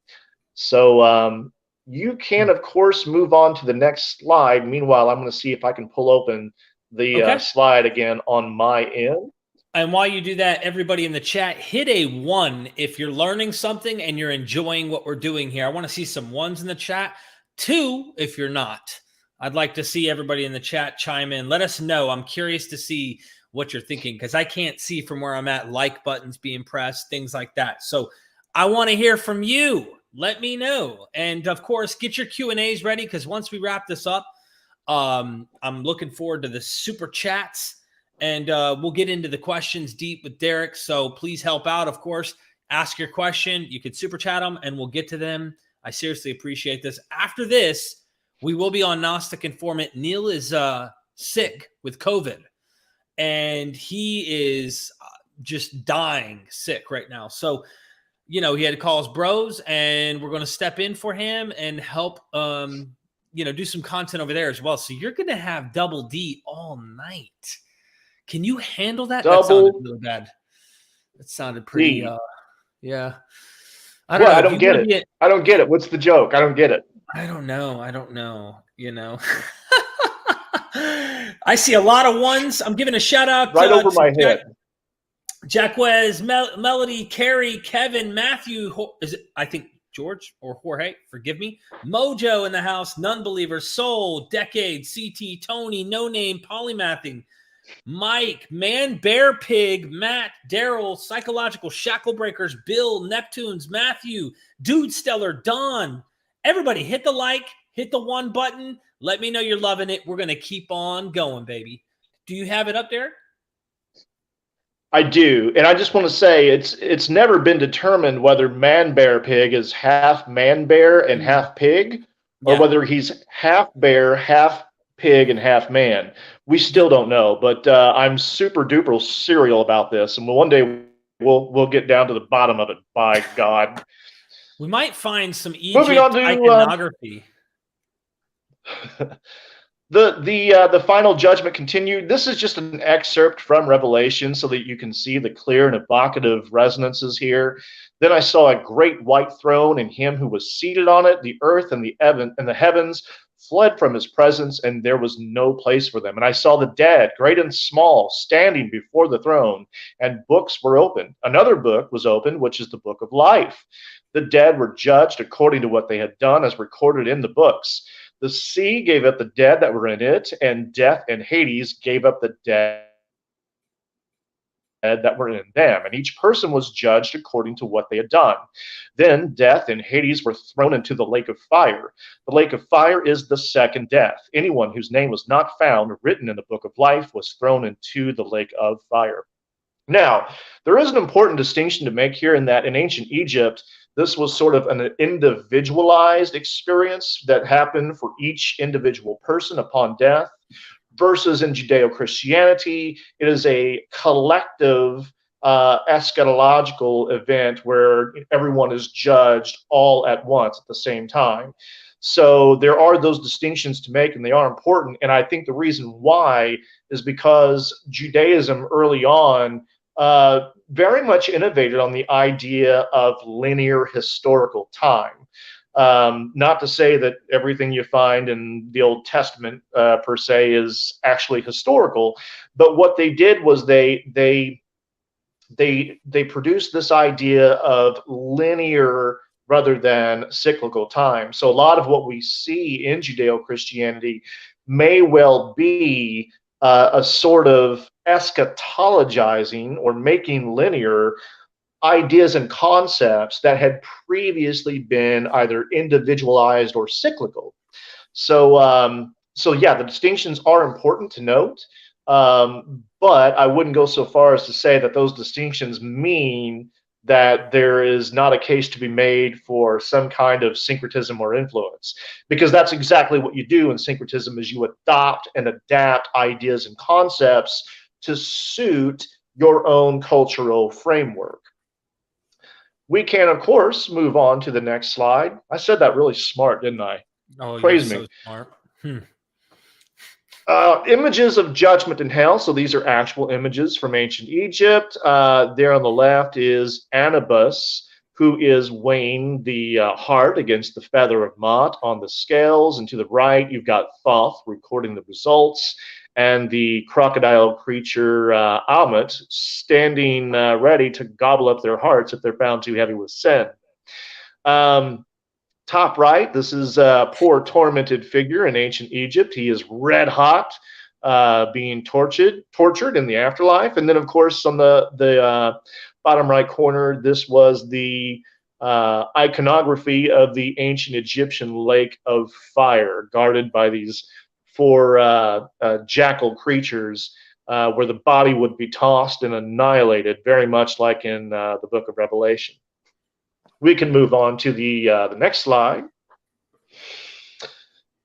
So you can, of course, move on to the next slide. Meanwhile, I'm going to see if I can pull open the slide again on my end. And while you do that, everybody in the chat, hit a 1 if you're learning something and you're enjoying what we're doing here. I want to see some 1s in the chat. 2 if you're not. I'd like to see everybody in the chat chime in. Let us know. I'm curious to see what you're thinking, because I can't see from where I'm at like buttons being pressed, things like that. So I want to hear from you. Let me know. And of course, get your Q&As ready, because once we wrap this up, I'm looking forward to the super chats. And we'll get into the questions deep with Derreck. So please help out, of course. Ask your question. You can super chat them, and we'll get to them. I seriously appreciate this. After this, we will be on Gnostic Informant. Neil is sick with COVID, and he is just dying sick right now. So, you know, he had to call his bros, and we're going to step in for him and help, you know, do some content over there as well. So you're going to have Double D all night. Can you handle that? That sounded really bad. That sounded pretty, yeah. I don't get it. I don't get it. What's the joke? I don't get it. I don't know. You know, I see a lot of 1s. I'm giving a shout out right over my head. Jacquez, Melody, Carrie, Kevin, Matthew. Is it? I think George or Jorge. Forgive me. Mojo in the house. Nunbeliever. Soul. Decade. CT. Tony. No Name. Polymathing. Mike, Man, Bear, Pig, Matt, Daryl, Psychological, Shacklebreakers, Bill, Neptunes, Matthew, Dude Stellar, Don. Everybody hit the like, hit the 1 button. Let me know you're loving it. We're going to keep on going, baby. Do you have it up there? I do. And I just want to say it's never been determined whether Man, Bear, Pig is half man bear and half pig, or whether he's half bear, half pig, and half man. We still don't know, but I'm super duper serial about this, and one day we'll get down to the bottom of it. By God, we might find some Egypt iconography. The final judgment continued. This is just an excerpt from Revelation so that you can see the clear and evocative resonances here. Then I saw a great white throne and him who was seated on it. The earth and the heavens fled from his presence, and there was no place for them. And I saw the dead, great and small, standing before the throne, and books were opened. Another book was opened, which is the book of life. The dead were judged according to what they had done, as recorded in the books. The sea gave up the dead that were in it, and death and Hades gave up the dead that were in them, and each person was judged according to what they had done. Then death and Hades were thrown into the lake of fire. The lake of fire is the second death. Anyone whose name was not found written in the book of life was thrown into the lake of fire. Now, there is an important distinction to make here, in that in ancient Egypt, this was sort of an individualized experience that happened for each individual person upon death, versus in Judeo-Christianity, it is a collective eschatological event where everyone is judged all at once at the same time. So there are those distinctions to make, and they are important. And I think the reason why is because Judaism early on very much innovated on the idea of linear historical time. Not to say that everything you find in the Old Testament per se is actually historical, but what they did was they produced this idea of linear rather than cyclical time. So a lot of what we see in Judeo-Christianity may well be a sort of eschatologizing or making linear ideas and concepts that had previously been either individualized or cyclical. So yeah, the distinctions are important to note, but I wouldn't go so far as to say that those distinctions mean that there is not a case to be made for some kind of syncretism or influence, because that's exactly what you do in syncretism, is you adopt and adapt ideas and concepts to suit your own cultural framework. We can, of course, move on to the next slide. I said that really smart, didn't I? Oh, Praise you're me. so smart. Images of judgment and hell. So these are actual images from ancient Egypt. There on the left is Anubis, who is weighing the heart against the feather of Mot on the scales. And to the right, you've got Thoth recording the results, and the crocodile creature Ammit standing ready to gobble up their hearts if they're found too heavy with sin. Top right, this is a poor tormented figure in ancient Egypt. He is red hot, being tortured in the afterlife. And then, of course, on the bottom right corner, this was the iconography of the ancient Egyptian lake of fire, guarded by these four jackal creatures, where the body would be tossed and annihilated, very much like in the book of Revelation. We can move on to the next slide.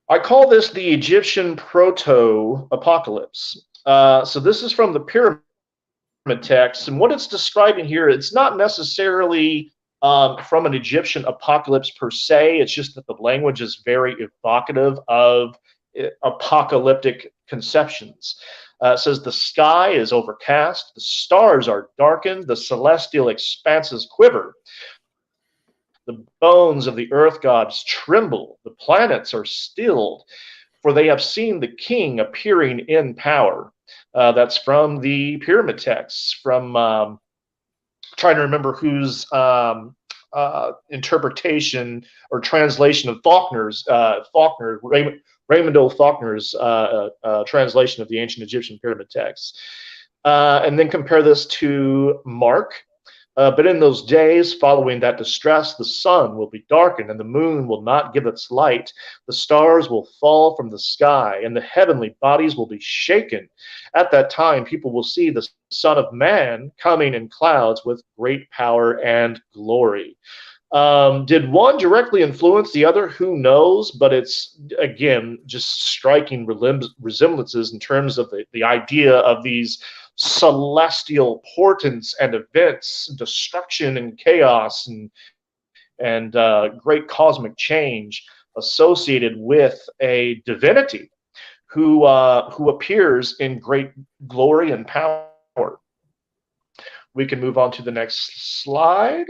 I call this the Egyptian proto-apocalypse. So this is from the pyramid text, and what it's describing here, it's not necessarily from an Egyptian apocalypse per se. It's just that the language is very evocative of apocalyptic conceptions. It says the sky is overcast, the stars are darkened, the celestial expanses quiver. The bones of the earth gods tremble, the planets are stilled, for they have seen the king appearing in power. That's from the pyramid texts, from trying to remember whose interpretation or translation of Raymond O. Faulkner's translation of the ancient Egyptian pyramid texts. And then compare this to Mark. But in those days following that distress, the sun will be darkened, and the moon will not give its light. The stars will fall from the sky, and the heavenly bodies will be shaken. At that time, people will see the Son of Man coming in clouds with great power and glory. Did one directly influence the other? Who knows? But it's, again, just striking resemblances in terms of the idea of these celestial portents and events, destruction and chaos, and great cosmic change associated with a divinity who appears in great glory and power. We can move on to the next slide.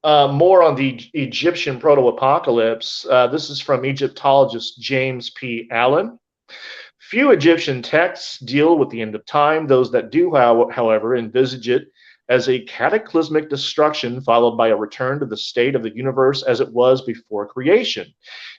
More on the Egyptian proto-apocalypse. This is from Egyptologist James P. Allen. Few Egyptian texts deal with the end of time. Those that do, however, envisage it as a cataclysmic destruction followed by a return to the state of the universe as it was before creation.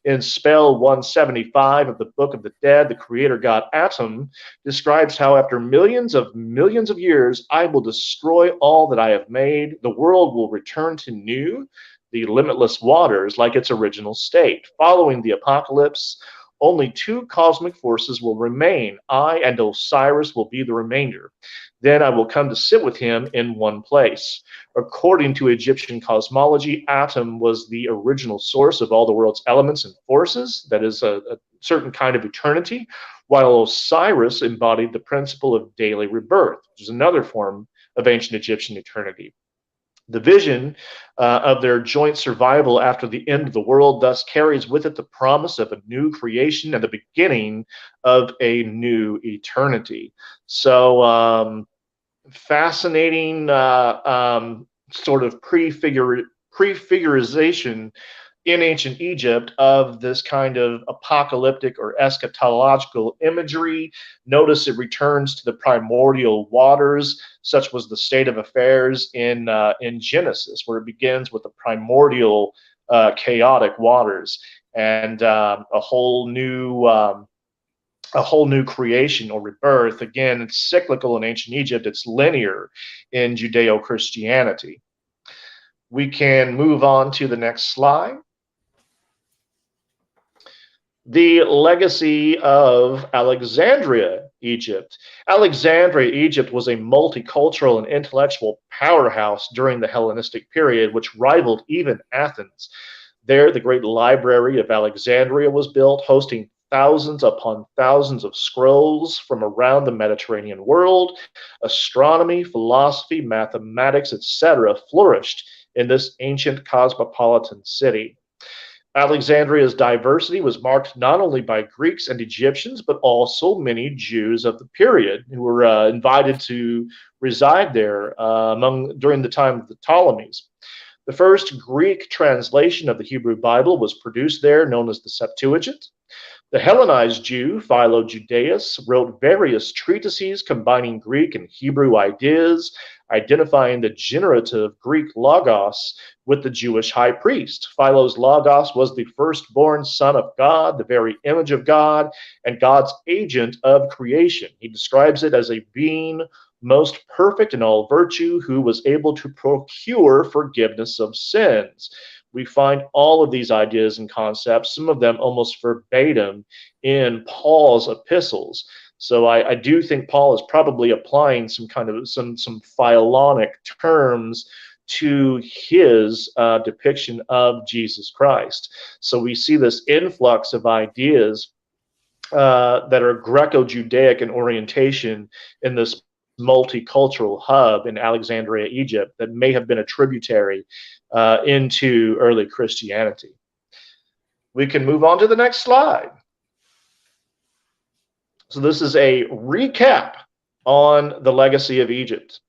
In spell 175 of the Book of the Dead, the creator god Atum describes how after millions of years, I will destroy all that I have made. The world will return to new, the limitless waters, like its original state. Following the apocalypse, only two cosmic forces will remain. I and Osiris will be the remainder. Then I will come to sit with him in one place. According to Egyptian cosmology, Atum was the original source of all the world's elements and forces, that is, a certain kind of eternity, while Osiris embodied the principle of daily rebirth, which is another form of ancient Egyptian eternity. The vision of their joint survival after the end of the world thus carries with it the promise of a new creation and the beginning of a new eternity. So fascinating sort of prefigurization in ancient Egypt of this kind of apocalyptic or eschatological imagery. Notice it returns to the primordial waters. Such was the state of affairs in Genesis, where it begins with the primordial chaotic waters and a whole new creation or rebirth. Again, it's cyclical in ancient Egypt. It's linear in Judeo-Christianity. We can move on to the next slide. The legacy of Alexandria, Egypt. Alexandria, Egypt was a multicultural and intellectual powerhouse during the Hellenistic period, which rivaled even Athens. There, the great library of Alexandria was built, hosting thousands upon thousands of scrolls from around the Mediterranean world. Astronomy, philosophy, mathematics, etc. flourished in this ancient cosmopolitan city. Alexandria's diversity was marked not only by Greeks and Egyptians, but also many Jews of the period who were invited to reside there during the time of the Ptolemies. The first Greek translation of the Hebrew Bible was produced there, known as the Septuagint. The Hellenized Jew, Philo Judaeus, wrote various treatises combining Greek and Hebrew ideas, identifying the generative Greek logos with the Jewish high priest. Philo's logos was the firstborn son of God, the very image of God, and God's agent of creation. He describes it as a being most perfect in all virtue, who was able to procure forgiveness of sins. We find all of these ideas and concepts, some of them almost verbatim, in Paul's epistles. So I do think Paul is probably applying some kind of some philonic terms to his depiction of Jesus Christ. So we see this influx of ideas that are Greco-Judaic in orientation in this multicultural hub in Alexandria, Egypt, that may have been a tributary into early Christianity. We can move on to the next slide. So this is a recap on the legacy of Egypt.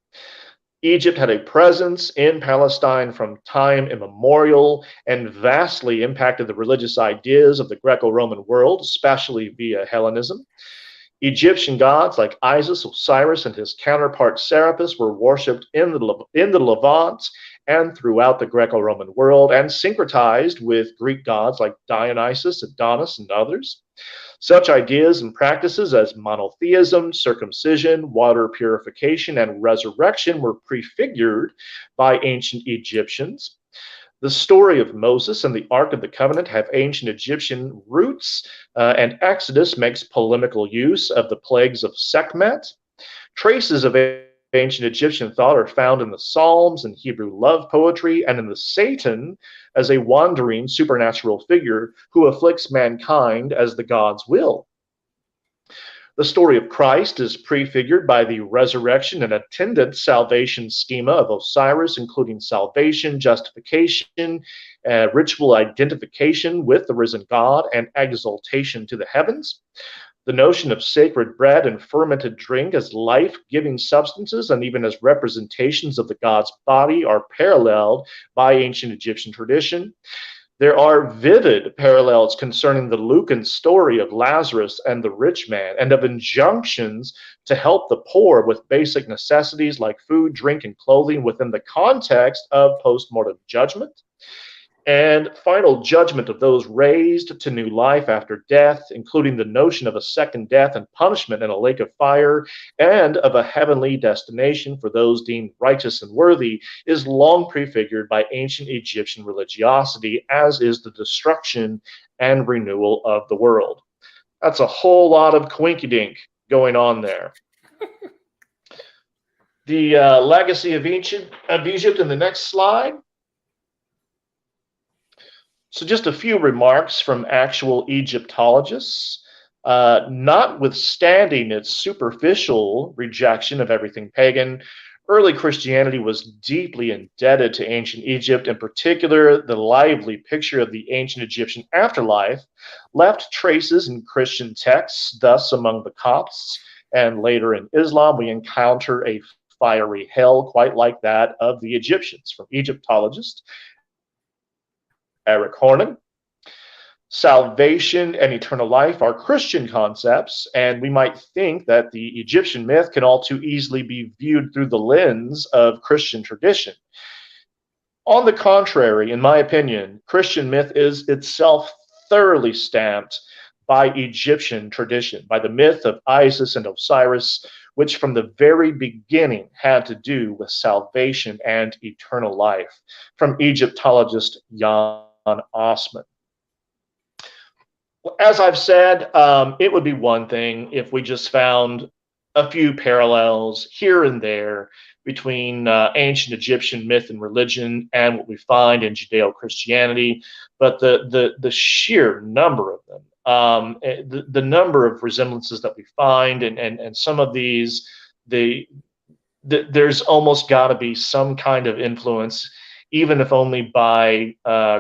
Egypt had a presence in Palestine from time immemorial and vastly impacted the religious ideas of the Greco-Roman world, especially via Hellenism. Egyptian gods like Isis, Osiris, and his counterpart Serapis were worshipped in the Levant and throughout the Greco-Roman world, and syncretized with Greek gods like Dionysus, Adonis, and others. Such ideas and practices as monotheism, circumcision, water purification, and resurrection were prefigured by ancient Egyptians. The story of Moses and the Ark of the Covenant have ancient Egyptian roots, and Exodus makes polemical use of the plagues of Sekhmet. Traces of ancient Egyptian thought are found in the Psalms and Hebrew love poetry, and in the Satan as a wandering supernatural figure who afflicts mankind as the gods will. The story of Christ is prefigured by the resurrection and attendant salvation schema of Osiris, including salvation, justification, ritual identification with the risen God, and exaltation to the heavens. The notion of sacred bread and fermented drink as life-giving substances and even as representations of the god's body are paralleled by ancient Egyptian tradition. There are vivid parallels concerning the Lucan story of Lazarus and the rich man, and of injunctions to help the poor with basic necessities like food, drink, and clothing within the context of post-mortem judgment. And final judgment of those raised to new life after death, including the notion of a second death and punishment in a lake of fire, and of a heavenly destination for those deemed righteous and worthy, is long prefigured by ancient Egyptian religiosity, as is the destruction and renewal of the world. That's a whole lot of coinkydink going on there. The legacy of Egypt in the next slide. So just a few remarks from actual Egyptologists. Notwithstanding its superficial rejection of everything pagan, early Christianity was deeply indebted to ancient Egypt. In particular, the lively picture of the ancient Egyptian afterlife left traces in Christian texts. Thus, among the Copts and later in Islam, we encounter a fiery hell, quite like that of the Egyptians, from Egyptologist Eric Hornen. Salvation and eternal life are Christian concepts, and we might think that the Egyptian myth can all too easily be viewed through the lens of Christian tradition. On the contrary, in my opinion, Christian myth is itself thoroughly stamped by Egyptian tradition, by the myth of Isis and Osiris, which from the very beginning had to do with salvation and eternal life, from Egyptologist Jan Osman. As I've said, it would be one thing if we just found a few parallels here and there between ancient Egyptian myth and religion and what we find in Judeo-Christianity, but the sheer number of them, the number of resemblances that we find, and some of these, there's almost got to be some kind of influence, even if only by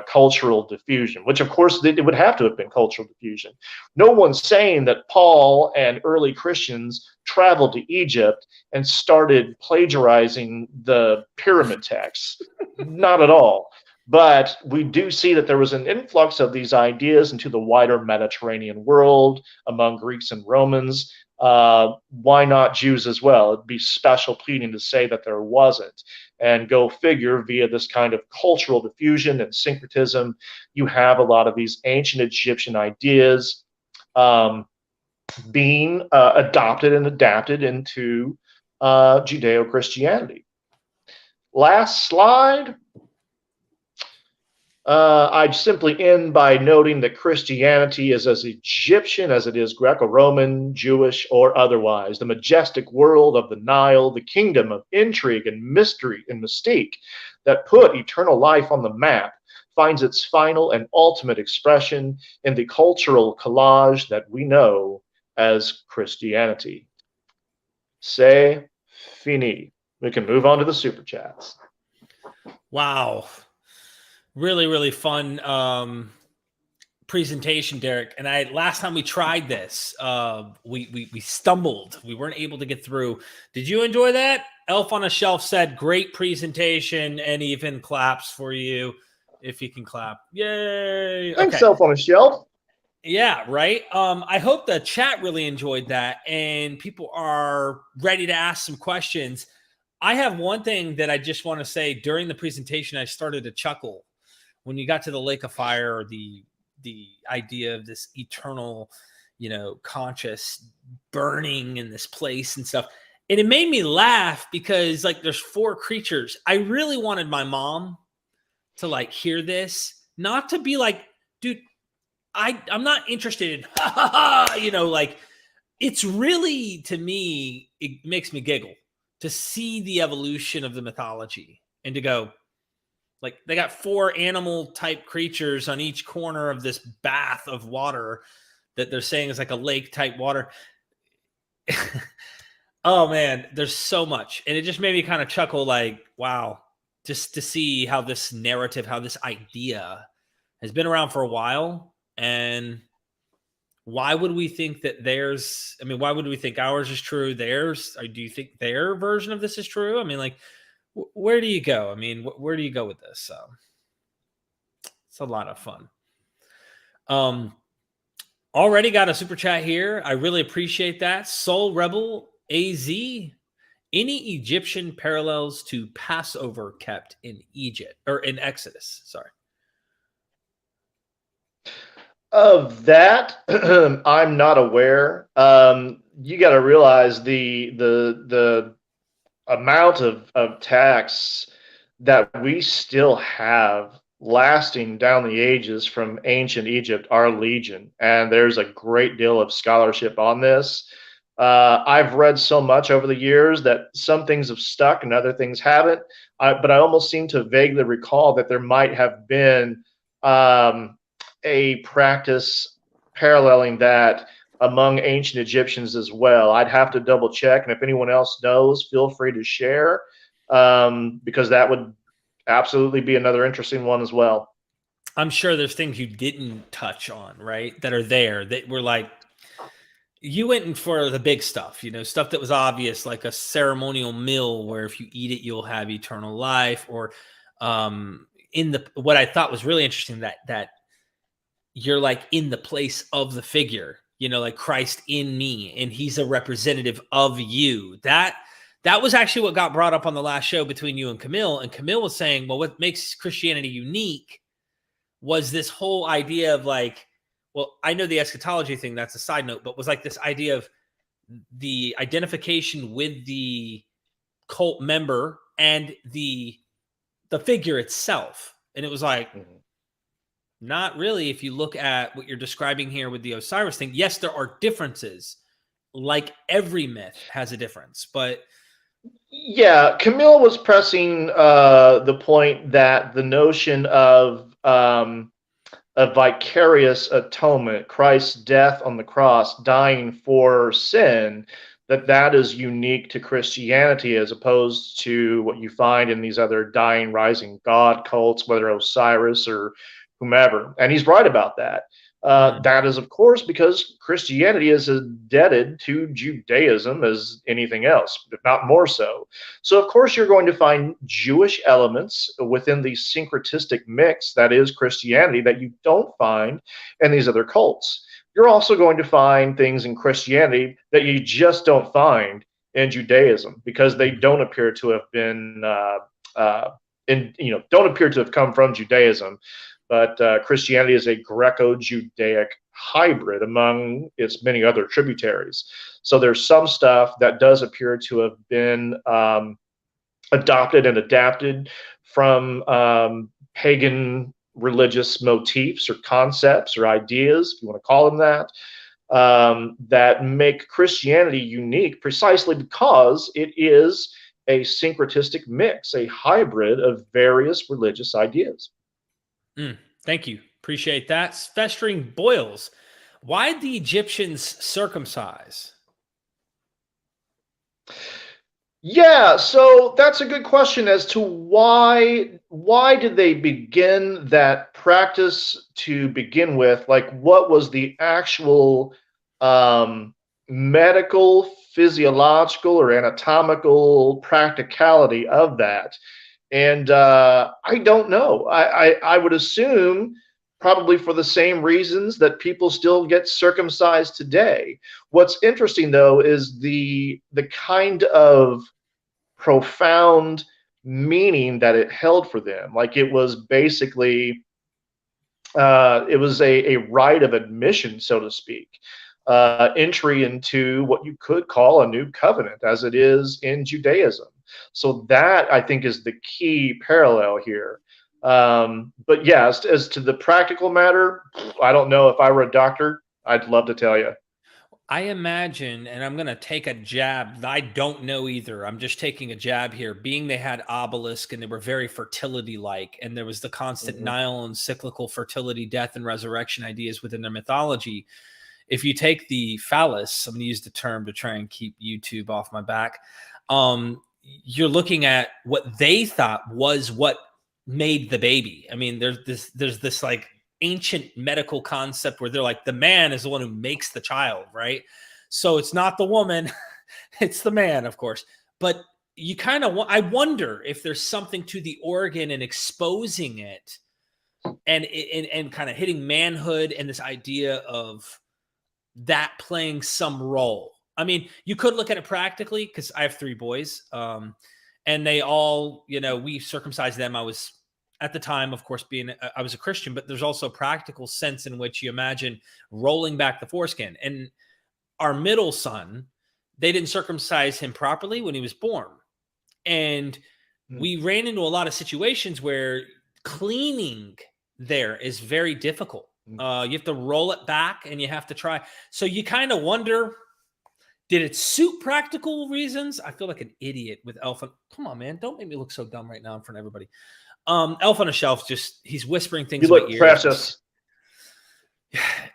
cultural diffusion, which of course it would have to have been cultural diffusion. No one's saying that Paul and early Christians traveled to Egypt and started plagiarizing the pyramid texts. Not at all. But we do see that there was an influx of these ideas into the wider Mediterranean world among Greeks and Romans. Why not Jews as well? It'd be special pleading to say that there wasn't. And go figure, via this kind of cultural diffusion and syncretism, you have a lot of these ancient Egyptian ideas being adopted and adapted into Judeo-Christianity. Last slide. I'd simply end by noting that Christianity is as Egyptian as it is Greco-Roman, Jewish, or otherwise. The majestic world of the Nile, the kingdom of intrigue and mystery and mystique that put eternal life on the map, finds its final and ultimate expression in the cultural collage that we know as Christianity. C'est fini. We can move on to the super chats. Wow. Really, really fun presentation, Derek. And last time we tried this, we stumbled. We weren't able to get through. Did you enjoy that? Elf on a Shelf said, great presentation, and even claps for you if you can clap. Yay. Thanks, okay. Elf on a Shelf. Yeah, right. I hope the chat really enjoyed that and people are ready to ask some questions. I have one thing that I just want to say. During the presentation, I started to chuckle when you got to the lake of fire, or the idea of this eternal, conscious burning in this place and stuff. And it made me laugh because there's 4 creatures. I really wanted my mom to hear this, not to be like, dude, I'm not interested in, it's really, to me, it makes me giggle to see the evolution of the mythology and to go, they got 4 animal type creatures on each corner of this bath of water that they're saying is like a lake type water. Oh man, there's so much. And it just made me kind of chuckle, wow, just to see how this narrative, how this idea has been around for a while. And why would we think that why would we think ours is true? Theirs, or do you think their version of this is true? Where do you go? Where do you go with this? It's a lot of fun. Already got a super chat here. I really appreciate that. Soul Rebel AZ. Any Egyptian parallels to Passover kept in Egypt or in Exodus? Sorry. Of that, I'm not aware. You got to realize the amount of texts that we still have lasting down the ages from ancient Egypt are legion, and there's a great deal of scholarship on this. I've read so much over the years that some things have stuck and other things haven't, but I almost seem to vaguely recall that there might have been a practice paralleling that among ancient Egyptians as well. I'd have to double check, and if anyone else knows, feel free to share, because that would absolutely be another interesting one as well. I'm sure there's things you didn't touch on, right, that are there that were You went in for the big stuff, stuff that was obvious, like a ceremonial meal where if you eat it, you'll have eternal life. Or what I thought was really interesting, that you're like in the place of the figure, like Christ in me, and he's a representative of you. That was actually what got brought up on the last show between you and Camille. And Camille was saying, well, what makes Christianity unique was this whole idea of like, well, I know the eschatology thing, that's a side note, but was like this idea of the identification with the cult member and the figure itself. And it was like, not really. If you look at what you're describing here with the Osiris thing, yes, there are differences. Like every myth has a difference, but yeah, Camille was pressing the point that the notion of a vicarious atonement, Christ's death on the cross, dying for sin, that is unique to Christianity as opposed to what you find in these other dying, rising God cults, whether Osiris or whomever. And he's right about that. That is, of course, because Christianity is as indebted to Judaism as anything else, if not more so. So, of course, you're going to find Jewish elements within the syncretistic mix that is Christianity that you don't find in these other cults. You're also going to find things in Christianity that you just don't find in Judaism because they don't appear to have been, don't appear to have come from Judaism. But Christianity is a Greco-Judaic hybrid among its many other tributaries. So there's some stuff that does appear to have been adopted and adapted from pagan religious motifs or concepts or ideas, if you want to call them that, that make Christianity unique precisely because it is a syncretistic mix, a hybrid of various religious ideas. Thank you. Appreciate that. Festering boils. Why'd the Egyptians circumcise? Yeah, so that's a good question as to why did they begin that practice to begin with? Like, what was the actual medical, physiological, or anatomical practicality of that? And I don't know. I would assume probably for the same reasons that people still get circumcised today. What's interesting, though, is the kind of profound meaning that it held for them. Like it was basically, it was a rite of admission, so to speak. Entry into what you could call a new covenant, as it is in Judaism. So that, I think, is the key parallel here. But yes, as to the practical matter, I don't know. If I were a doctor, I'd love to tell you. I imagine, and I'm going to take a jab. I don't know either. I'm just taking a jab here. Being they had obelisk and they were very fertility-like, and there was the constant Nile and cyclical fertility, death, and resurrection ideas within their mythology. If you take the phallus, I'm going to use the term to try and keep YouTube off my back. You're looking at what they thought was what made the baby. I mean, there's this like ancient medical concept where they're like, the man is the one who makes the child, right? So it's not the woman, it's the man, of course. But you kind of, I wonder if there's something to the organ and exposing it and kind of hitting manhood and this idea of that playing some role. I mean, you could look at it practically because I have 3 boys, and they all, we circumcised them. I was at the time, of course, I was a Christian, but there's also a practical sense in which you imagine rolling back the foreskin. And our middle son, they didn't circumcise him properly when he was born. And we ran into a lot of situations where cleaning there is very difficult. You have to roll it back and you have to try. So you kind of wonder, did it suit practical reasons? I feel like an idiot with Elf. Come on, man. Don't make me look so dumb right now in front of everybody. Elf on a Shelf, he's whispering things. You look precious.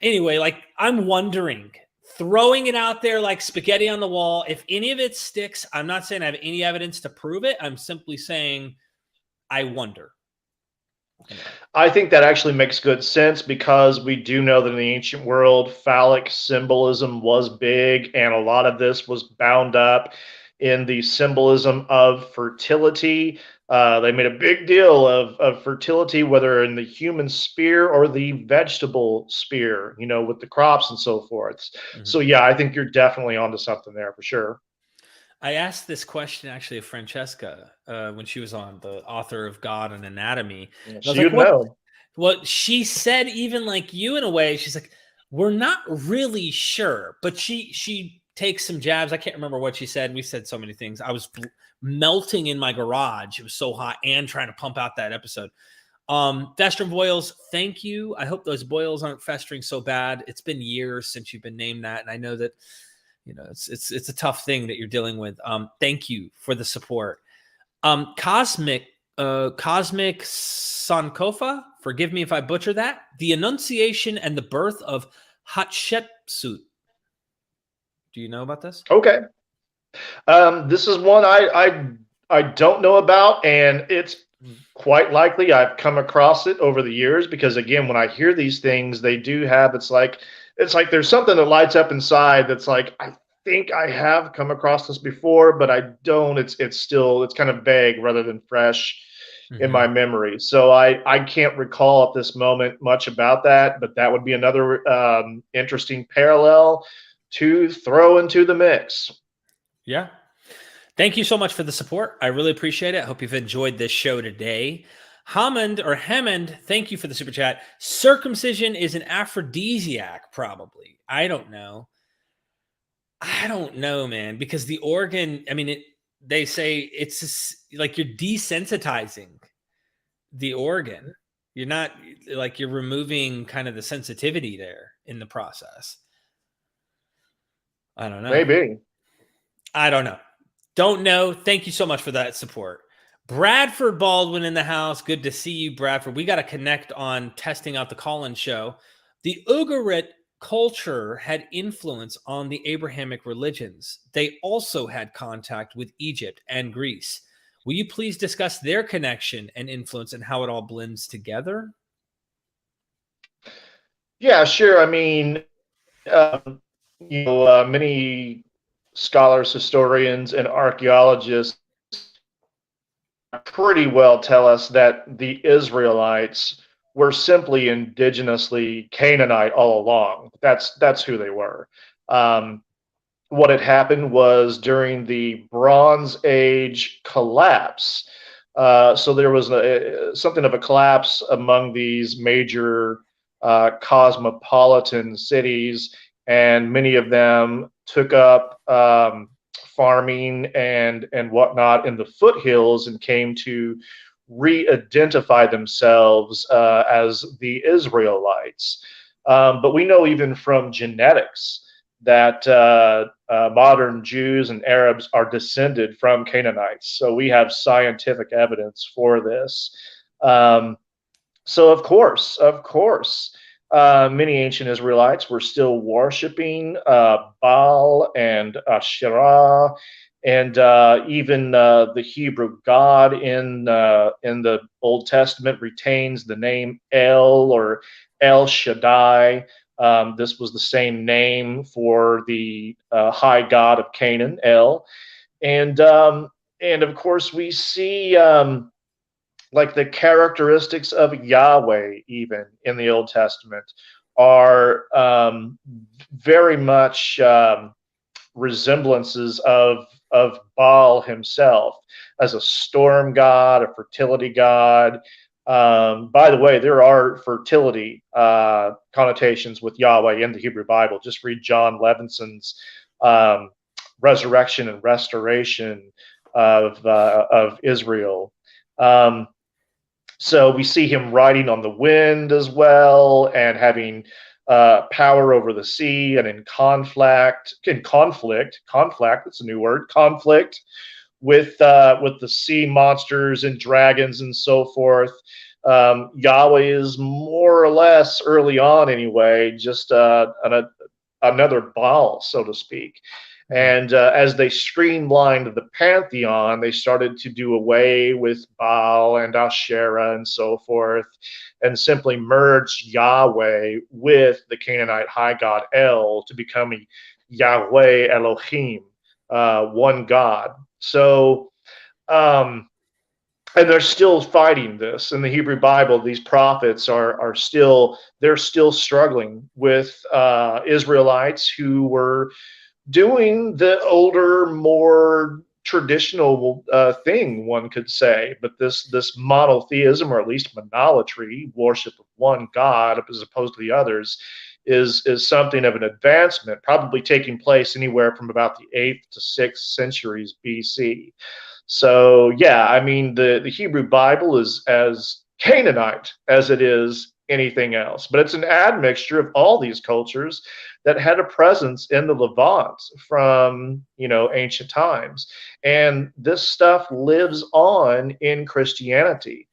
Anyway, like I'm wondering, throwing it out there like spaghetti on the wall, if any of it sticks. I'm not saying I have any evidence to prove it. I'm simply saying I wonder. Yeah. I think that actually makes good sense because we do know that in the ancient world, phallic symbolism was big, and a lot of this was bound up in the symbolism of fertility. They made a big deal of fertility, whether in the human sphere or the vegetable sphere, you know, with the crops and so forth. Mhm. So, yeah, I think you're definitely onto something there for sure. I asked this question actually of Francesca when she was on, the author of God and Anatomy, and I was So like, you'd "What?" know. What she said, even like you in a way, she's like, "We're not really sure," but she takes some jabs. I can't remember what she said. We said so many things. I was melting in my garage. It was so hot, and trying to pump out that episode. Festering boils, thank you. I hope those boils aren't festering so bad. It's been years since you've been named that, and I know that it's a tough thing that you're dealing with. Thank you for the support. Cosmic Sankofa, forgive me if I butcher that. The Annunciation and the Birth of Hatshepsut. Do you know about this? Okay. This is one I don't know about, and it's quite likely I've come across it over the years because again, when I hear these things, they do have it's like there's something that lights up inside that's like I think I have come across this before, but I don't. It's kind of vague rather than fresh in Mm-hmm. my memory. So I can't recall at this moment much about that, but that would be another interesting parallel to throw into the mix. Yeah. Thank you so much for the support. I really appreciate it. I hope you've enjoyed this show today. Hammond, thank you for the super chat. Circumcision is an aphrodisiac, probably. I don't know. Man, because the organ, I mean, they say it's just, like you're desensitizing the organ. You're not like you're removing kind of the sensitivity there in the process. I don't know. Maybe. I don't know. Don't know. Thank you so much for that support. Bradford Baldwin in the house. Good to see you, Bradford. We got to connect on testing out the call-in show. The Ugarit culture had influence on the Abrahamic religions. They also had contact with Egypt and Greece. Will you please discuss their connection and influence and how it all blends together? Yeah, sure. I mean, um, many scholars, historians, and archaeologists pretty well tell us that the Israelites were simply indigenously Canaanite all along. That's who they were. Um, what had happened was during the Bronze Age collapse. So there was something of a collapse among these major cosmopolitan cities, and many of them took up farming and whatnot in the foothills and came to re-identify themselves as the Israelites. But we know even from genetics that modern Jews and Arabs are descended from Canaanites. So we have scientific evidence for this. So many ancient Israelites were still worshiping Baal and Asherah, and even the Hebrew God in the Old Testament retains the name El or El Shaddai. This was the same name for the high god of Canaan, El, and of course we see like the characteristics of Yahweh, even in the Old Testament, are very much resemblances of Baal himself as a storm god, a fertility god. By the way, there are fertility connotations with Yahweh in the Hebrew Bible. Just read John Levinson's um, resurrection and restoration of Israel. Um, so we see him riding on the wind as well, and having power over the sea, and in conflict. That's a new word. Conflict with the sea monsters and dragons and so forth. Yahweh is more or less early on, anyway, just another Baal, so to speak. And as they streamlined the pantheon, they started to do away with Baal and Asherah and so forth, and simply merged Yahweh with the Canaanite high god El to become a Yahweh Elohim, one God. So, and they're still fighting this in the Hebrew Bible. These prophets are still, they're still struggling with Israelites who were doing the older, more traditional thing, one could say. But this monotheism, or at least monolatry, worship of one God as opposed to the others, is something of an advancement, probably taking place anywhere from about the 8th to 6th centuries BC. So yeah, I mean, the Hebrew Bible is as Canaanite as it is anything else, but it's an admixture of all these cultures that had a presence in the Levant from, ancient times, and this stuff lives on in Christianity.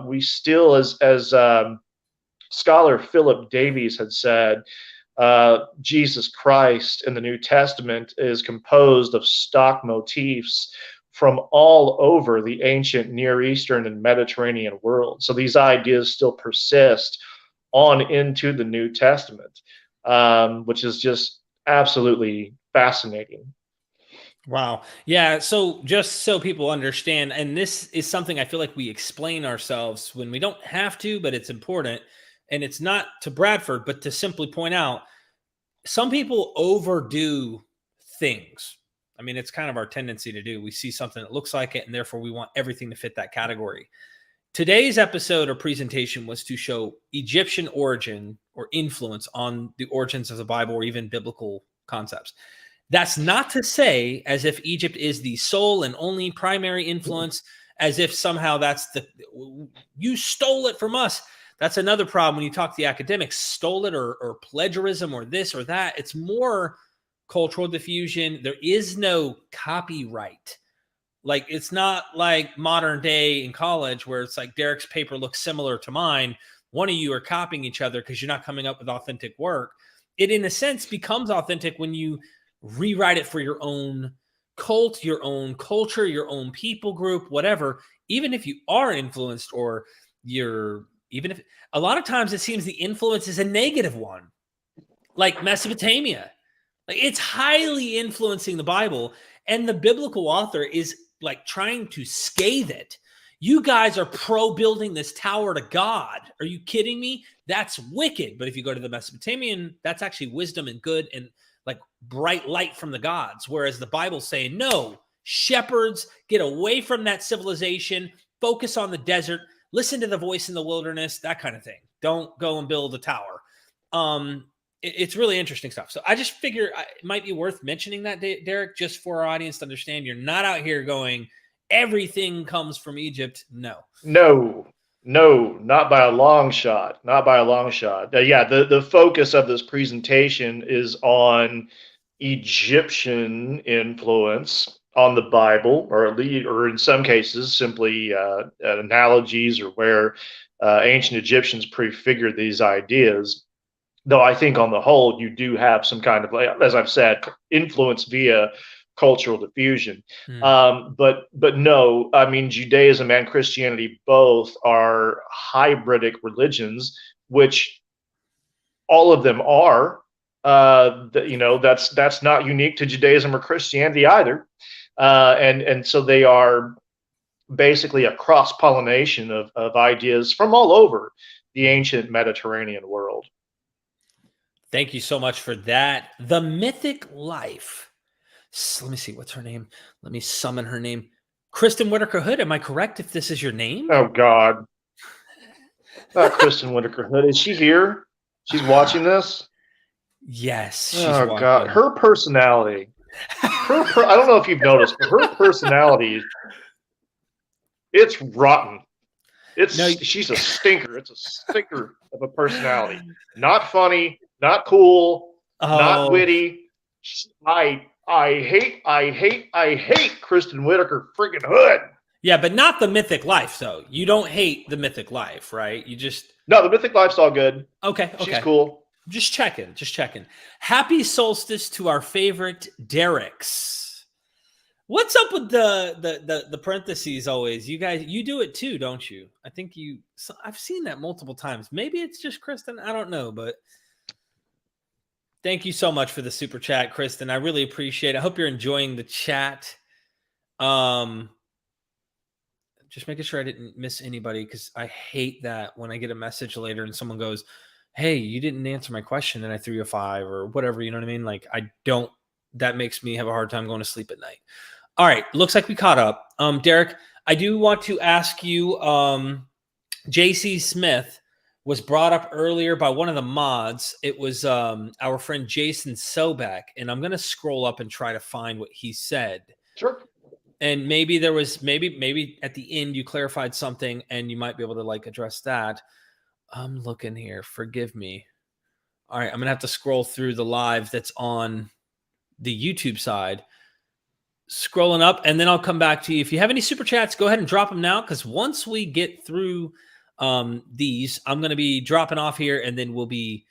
We still, as scholar Philip Davies had said, Jesus Christ in the New Testament is composed of stock motifs from all over the ancient Near Eastern and Mediterranean world. So these ideas still persist on into the New Testament, which is just absolutely fascinating. Wow. Yeah. So just so people understand, and this is something I feel like we explain ourselves when we don't have to, but it's important. And it's not to Bradford, but to simply point out, some people overdo things. I mean, it's kind of our tendency to do. We see something that looks like it, and therefore we want everything to fit that category. Today's episode or presentation was to show Egyptian origin or influence on the origins of the Bible or even biblical concepts. That's not to say as if Egypt is the sole and only primary influence, as if somehow you stole it from us. That's another problem when you talk to the academics, stole it or plagiarism or this or that. It's more cultural diffusion. There is no copyright. Like, it's not like modern day in college where it's like Derreck's paper looks similar to mine. One of you are copying each other because you're not coming up with authentic work. It, in a sense, becomes authentic when you rewrite it for your own cult, your own culture, your own people group, whatever. Even if you are influenced even if a lot of times it seems the influence is a negative one, like Mesopotamia. Like, it's highly influencing the Bible, and the biblical author is like trying to scathe it. You guys are building this tower to God. Are you kidding me? That's wicked. But if you go to the Mesopotamian, that's actually wisdom and good and like bright light from the gods. Whereas the Bible's saying, no, shepherds, get away from that civilization, focus on the desert, listen to the voice in the wilderness, that kind of thing. Don't go and build a tower. It's really interesting stuff. So I just figure it might be worth mentioning that, Derreck, just for our audience to understand. You're not out here going, everything comes from Egypt. No, not by a long shot. Not by a long shot. The focus of this presentation is on Egyptian influence on the Bible, or in some cases, simply analogies, or where ancient Egyptians prefigured these ideas. Though I think on the whole, you do have some kind of, as I've said, influence via cultural diffusion. But no, I mean, Judaism and Christianity both are hybridic religions, which all of them are. That's not unique to Judaism or Christianity either. And so they are basically a cross-pollination of ideas from all over the ancient Mediterranean world. Thank you so much for that. The Mythic Life. Let me see. What's her name? Let me summon her name. Kristen Whitaker Hood. Am I correct if this is your name? Oh, God. Not Kristen Whitaker Hood. Is she here? She's watching this? Yes. She's watching. God. Her personality. I don't know if you've noticed, but her personality, it's rotten. She's a stinker. It's a stinker of a personality. Not funny. Not cool, not witty. I hate Kristen Whitaker friggin' Hood. Yeah, but not the Mythic Life, though. You don't hate the Mythic Life, right? You just... No, the Mythic Life's all good. Okay. She's cool. Just checking, just checking. Happy solstice to our favorite Derrecks. What's up with the parentheses always? You guys, you do it too, don't you? I think I've seen that multiple times. Maybe it's just Kristen. I don't know, but thank you so much for the super chat, Kristen. I really appreciate it. I hope you're enjoying the chat. Just making sure I didn't miss anybody, because I hate that when I get a message later and someone goes, hey, you didn't answer my question and I threw you a 5 or whatever, you know what I mean? Like, that makes me have a hard time going to sleep at night. All right, looks like we caught up. Derek, I do want to ask you, J.C. Smith was brought up earlier by one of the mods. It was our friend Jason Sobek, and I'm going to scroll up and try to find what he said. Sure. And maybe there was, maybe at the end you clarified something and you might be able to like address that. I'm looking here. Forgive me. All right, I'm going to have to scroll through the live that's on the YouTube side. Scrolling up, and then I'll come back to you. If you have any super chats, go ahead and drop them now, because once we get through these, I'm going to be dropping off here, and then we'll be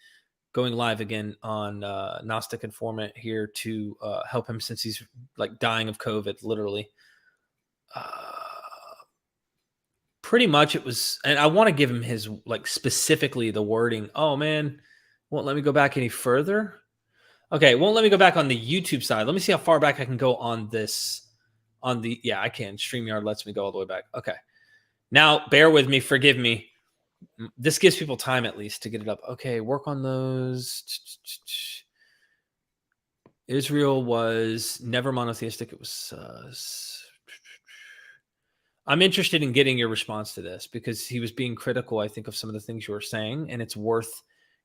going live again on Gnostic Informant here to help him, since he's like dying of COVID, literally. Pretty much it was, and I want to give him his, like, specifically the wording. Oh man, won't let me go back any further. Okay, it won't let me go back on the YouTube side. Let me see how far back I can go on this. Yeah, I can. StreamYard lets me go all the way back. Okay. Now, bear with me. Forgive me. This gives people time at least to get it up. Okay, work on those. Israel was never monotheistic. It was... I'm interested in getting your response to this, because he was being critical, I think, of some of the things you were saying, and it's worth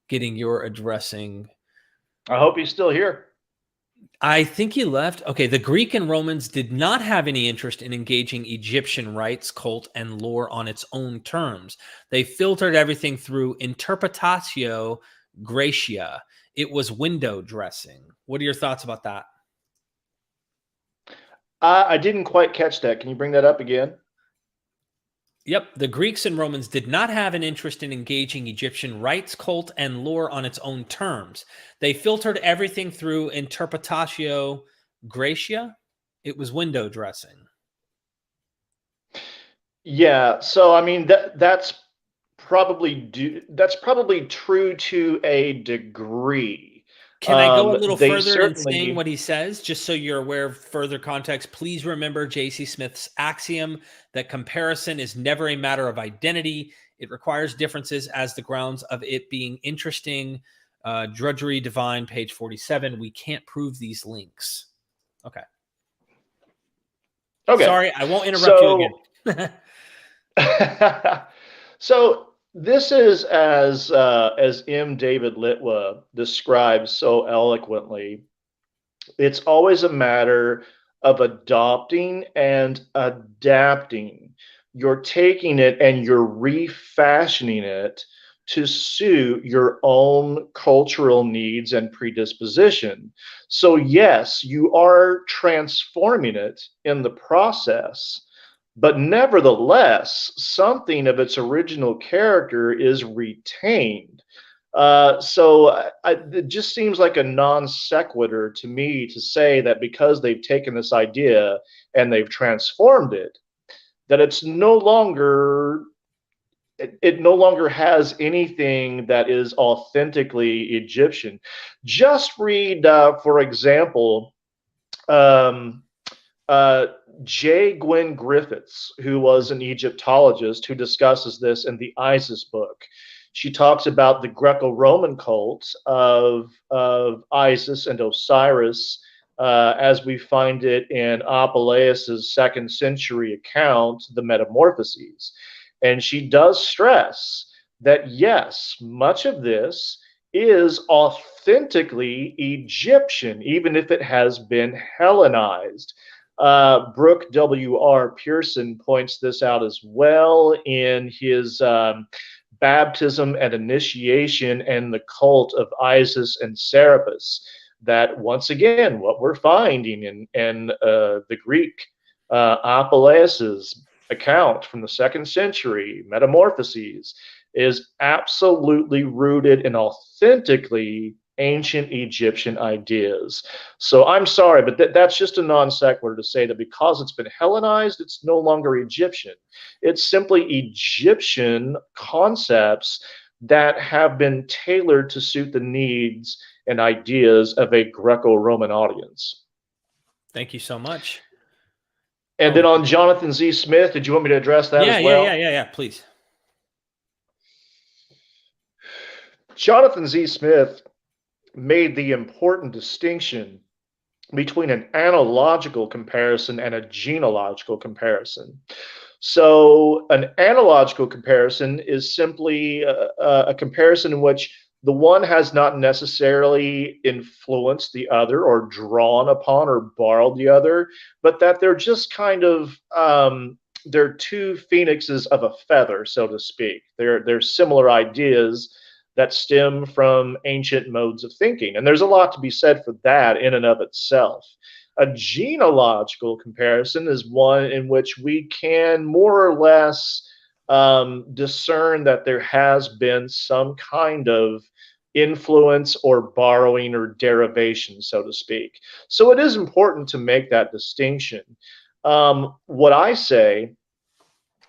getting your addressing. I hope he's still here. I think he left. Okay, the Greek and Romans did not have any interest in engaging Egyptian rites, cult, and lore on its own terms. They filtered everything through interpretatio gratia. It was window dressing. What are your thoughts about that? I didn't quite catch that. Can you bring that up again? Yep, the Greeks and Romans did not have an interest in engaging Egyptian rites, cult, and lore on its own terms. They filtered everything through interpretatio gratia. It was window dressing. Yeah, so I mean that's probably true to a degree. Can I go a little They further in certainly saying what he says, just so you're aware of further context? Please remember J.C. Smith's axiom that comparison is never a matter of identity. It requires differences as the grounds of it being interesting. Drudgery Divine, page 47. We can't prove these links. Okay. Okay. Sorry, I won't interrupt you again. So this is as M. David Litwa describes so eloquently. It's always a matter of adopting and adapting. You're taking it and you're refashioning it to suit your own cultural needs and predisposition. So yes, you are transforming it in the process, but nevertheless, something of its original character is retained. It just seems like a non sequitur to me to say that because they've taken this idea and they've transformed it, that it no longer has anything that is authentically Egyptian. Just read, for example, J. Gwynne Griffiths, who was an Egyptologist, who discusses this in the Isis book. She talks about the Greco-Roman cult of Isis and Osiris as we find it in Apuleius's 2nd century account, the Metamorphoses. And she does stress that, yes, much of this is authentically Egyptian, even if it has been Hellenized. Brooke W.R. Pearson points this out as well in his Baptism and Initiation and the Cult of Isis and Serapis, that once again, what we're finding in the Greek Apuleius's account from the 2nd century, Metamorphoses, is absolutely rooted in authentically ancient Egyptian ideas. So I'm sorry, but that's just a non sequitur to say that because it's been Hellenized, it's no longer Egyptian. It's simply Egyptian concepts that have been tailored to suit the needs and ideas of a Greco-Roman audience. Thank you so much. And then on Jonathan Z. Smith, did you want me to address that as well? Yeah, please. Jonathan Z. Smith made the important distinction between an analogical comparison and a genealogical comparison. So an analogical comparison is simply a comparison in which the one has not necessarily influenced the other or drawn upon or borrowed the other, but that they're just kind of they're two phoenixes of a feather, so to speak. They're similar ideas that stem from ancient modes of thinking. And there's a lot to be said for that in and of itself. A genealogical comparison is one in which we can more or less discern that there has been some kind of influence or borrowing or derivation, so to speak. So it is important to make that distinction. What I say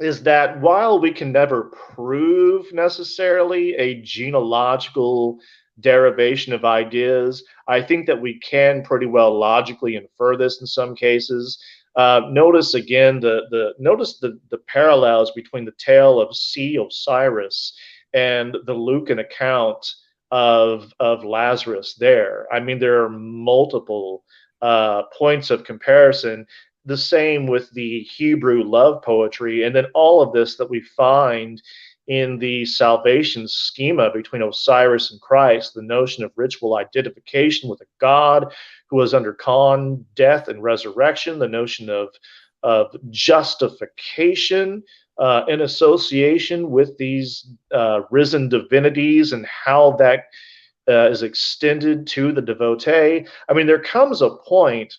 is that while we can never prove necessarily a genealogical derivation of ideas, I think that we can pretty well logically infer this in some cases. Notice again the parallels between the tale of C. Osiris and the Lucan account of Lazarus there. I mean, there are multiple points of comparison. The same with the Hebrew love poetry, and then all of this that we find in the salvation schema between Osiris and Christ, the notion of ritual identification with a God who was undergone death and resurrection, the notion of justification in association with these risen divinities and how that is extended to the devotee. I mean, there comes a point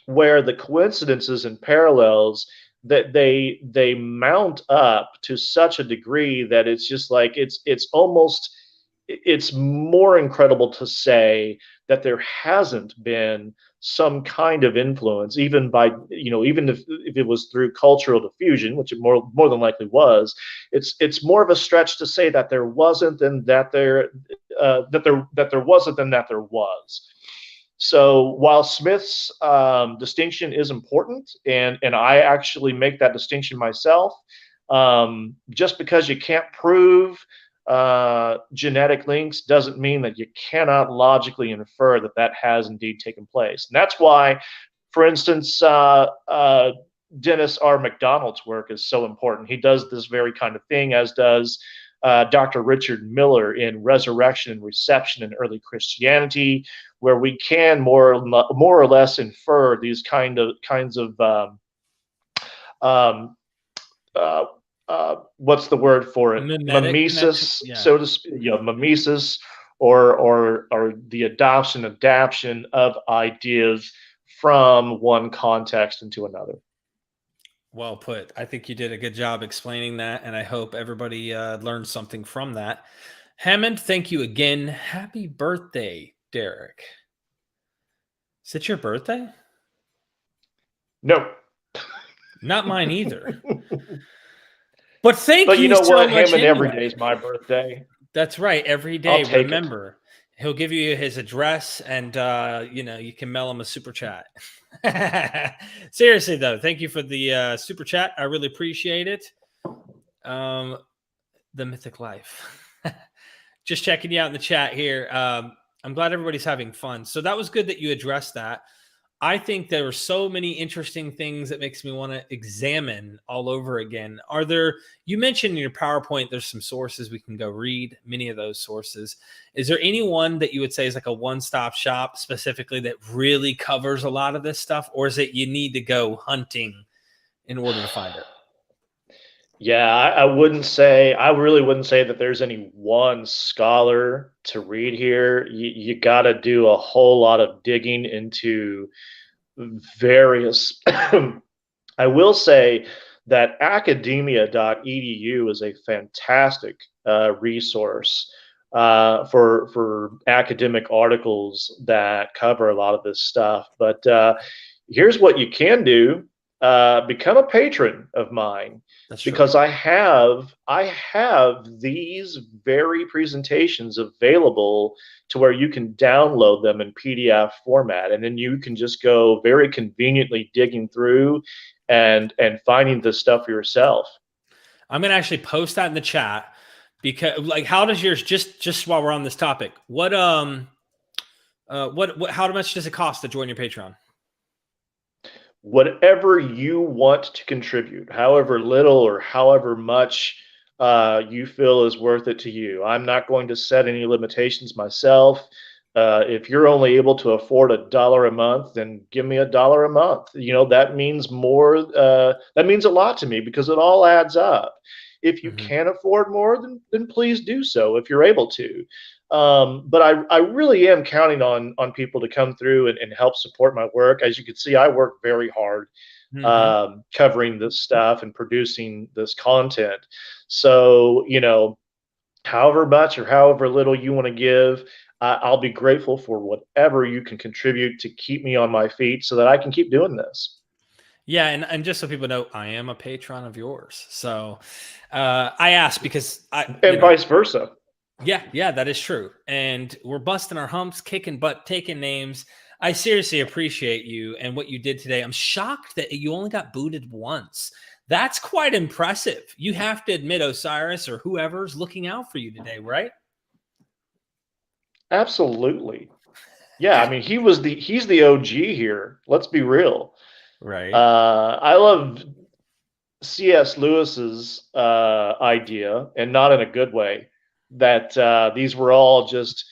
where the coincidences and parallels that they mount up to such a degree that it's just like it's more incredible to say that there hasn't been some kind of influence, even by even if it was through cultural diffusion, which it more than likely was. It's more of a stretch to say that there wasn't than that there wasn't than that there was. So while Smith's distinction is important, and I actually make that distinction myself, just because you can't prove genetic links doesn't mean that you cannot logically infer that that has indeed taken place. And that's why, for instance, Dennis R. MacDonald's work is so important. He does this very kind of thing, as does Dr. Richard Miller in Resurrection and Reception in Early Christianity, where we can more or less infer these kinds of what's the word for it? Mimesis, so to speak. Mimesis, or the adaptation of ideas from one context into another. Well put. I think you did a good job explaining that, and I hope everybody learned something from that. Hammond, thank you again. Happy birthday, Derek. Is it your birthday? No. Not mine either. But thank you. But you know so what? Much Hammond, anyway. every day is my birthday. That's right. Every day. Remember, he'll give you his address, and you can mail him a super chat. Seriously though, thank you for the super chat. I really appreciate it. The Mythic Life. Just checking you out in the chat here. I'm glad everybody's having fun. So that was good that you addressed that. I think there were so many interesting things that makes me want to examine all over again. You mentioned in your PowerPoint, there's some sources we can go read, many of those sources. Is there any one that you would say is like a one-stop shop specifically that really covers a lot of this stuff? Or is it you need to go hunting in order to find it? Yeah, I really wouldn't say that there's any one scholar to read here. You got to do a whole lot of digging into various. I will say that academia.edu is a fantastic resource for academic articles that cover a lot of this stuff. But here's what you can do: become a patron of mine, That's true. because I have these very presentations available to where you can download them in PDF format, and then you can just go very conveniently digging through and finding this stuff for yourself. I'm gonna actually post that in the chat, because like, how does yours, just while we're on this topic, what how much does it cost to join your Patreon? Whatever you want to contribute, however little or however much you feel is worth it to you. I'm not going to set any limitations myself. If you're only able to afford $1 a month, then give me $1 a month. You know, that means more. That means a lot to me, because it all adds up. If you Mm-hmm. can afford more, then please do so if you're able to. But I really am counting on people to come through and help support my work. As you can see, I work very hard Mm-hmm. covering this stuff and producing this content. So, you know, however much or however little you want to give, I'll be grateful for whatever you can contribute to keep me on my feet so that I can keep doing this. Yeah, and just so people know, I am a patron of yours. So I asked because And vice versa. yeah, that is true. And we're busting our humps, kicking butt, taking names. I seriously appreciate you and what you did today. I'm shocked that you only got booted once. That's quite impressive. You have to admit Osiris or whoever's looking out for you today, right? Absolutely. Yeah, I mean, he's the OG here. Let's be real. Right. I love C.S. Lewis's idea, and not in a good way, that these were all just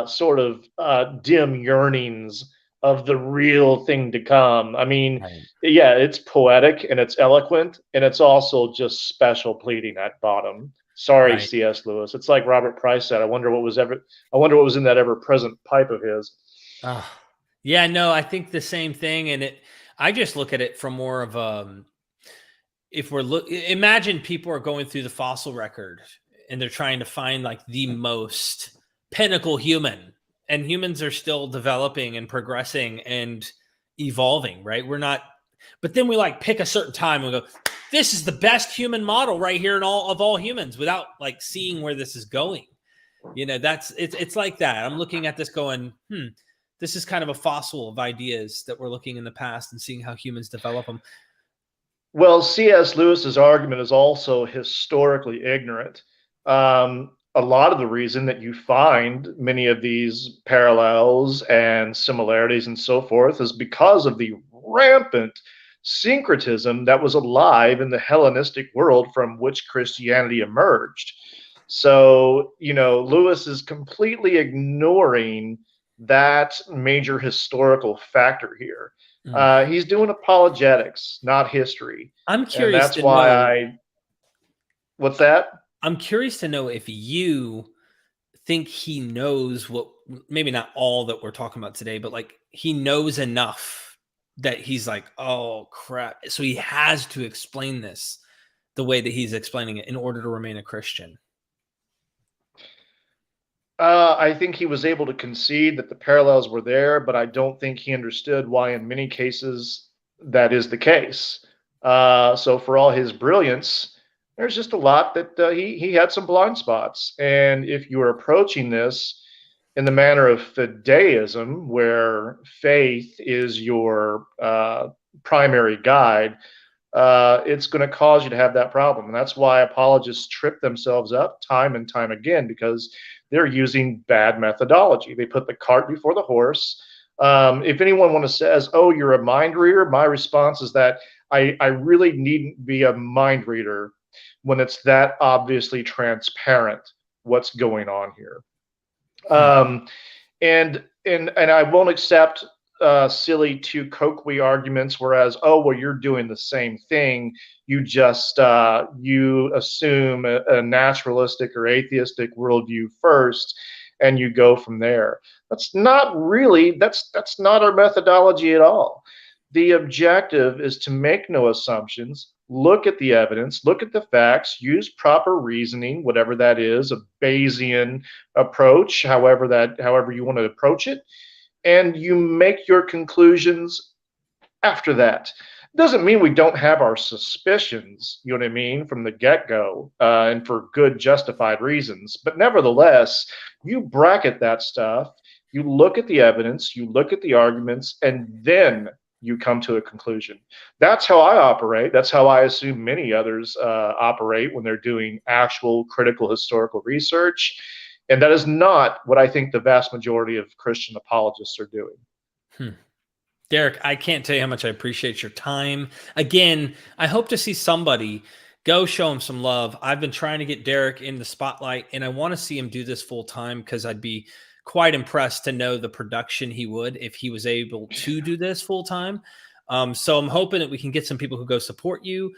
sort of dim yearnings of the real thing to come. I mean, Right. yeah, it's poetic and it's eloquent, and it's also just special pleading at bottom. Sorry, Right. C.S. Lewis. It's like Robert Price said. I wonder what was in that ever-present pipe of his. Ah, yeah, no, I think the same thing. And I just look at it from more of if imagine people are going through the fossil record and they're trying to find like the most pinnacle human, and humans are still developing and progressing and evolving, right? We're not, but then we like pick a certain time and we go, this is the best human model right here in all humans, without like seeing where this is going. It's like that. I'm looking at this going, this is kind of a fossil of ideas that we're looking in the past and seeing how humans develop them. Well, C.S. Lewis's argument is also historically ignorant. A lot of the reason that you find many of these parallels and similarities and so forth is because of the rampant syncretism that was alive in the Hellenistic world from which Christianity emerged. So, you know, Lewis is completely ignoring that major historical factor here. Mm. He's doing apologetics, not history, I'm and curious that's to why know. What's that? I'm curious to know if you think he knows what, maybe not all that we're talking about today, but like he knows enough that he's like, oh crap. So he has to explain this the way that he's explaining it in order to remain a Christian. I think he was able to concede that the parallels were there, but I don't think he understood why, in many cases, that is the case. So, for all his brilliance, there's just a lot that he had some blind spots. And if you are approaching this in the manner of fideism, where faith is your primary guide, it's going to cause you to have that problem. And that's why apologists trip themselves up time and time again, because they're using bad methodology. They put the cart before the horse. If anyone says, oh, you're a mind reader, my response is that I really needn't be a mind reader when it's that obviously transparent what's going on here. Hmm. And I won't accept silly too coaquy arguments. Whereas, oh well, you're doing the same thing. You just you assume a naturalistic or atheistic worldview first, and you go from there. That's not really. That's not our methodology at all. The objective is to make no assumptions, look at the evidence, look at the facts, use proper reasoning, whatever that is, a Bayesian approach, however you want to approach it, and you make your conclusions after that. Doesn't mean we don't have our suspicions, you know what I mean, from the get-go, and for good justified reasons. But nevertheless, you bracket that stuff, you look at the evidence, you look at the arguments, and then you come to a conclusion. That's how I operate. That's how I assume many others operate when they're doing actual critical historical research. And that is not what I think the vast majority of Christian apologists are doing. Derreck, I can't tell you how much I appreciate your time. Again, I hope to see somebody go show him some love. I've been trying to get Derreck in the spotlight, and I want to see him do this full time because I'd be quite impressed to know the production he would if he was able to do this full time. So I'm hoping that we can get some people who go support you,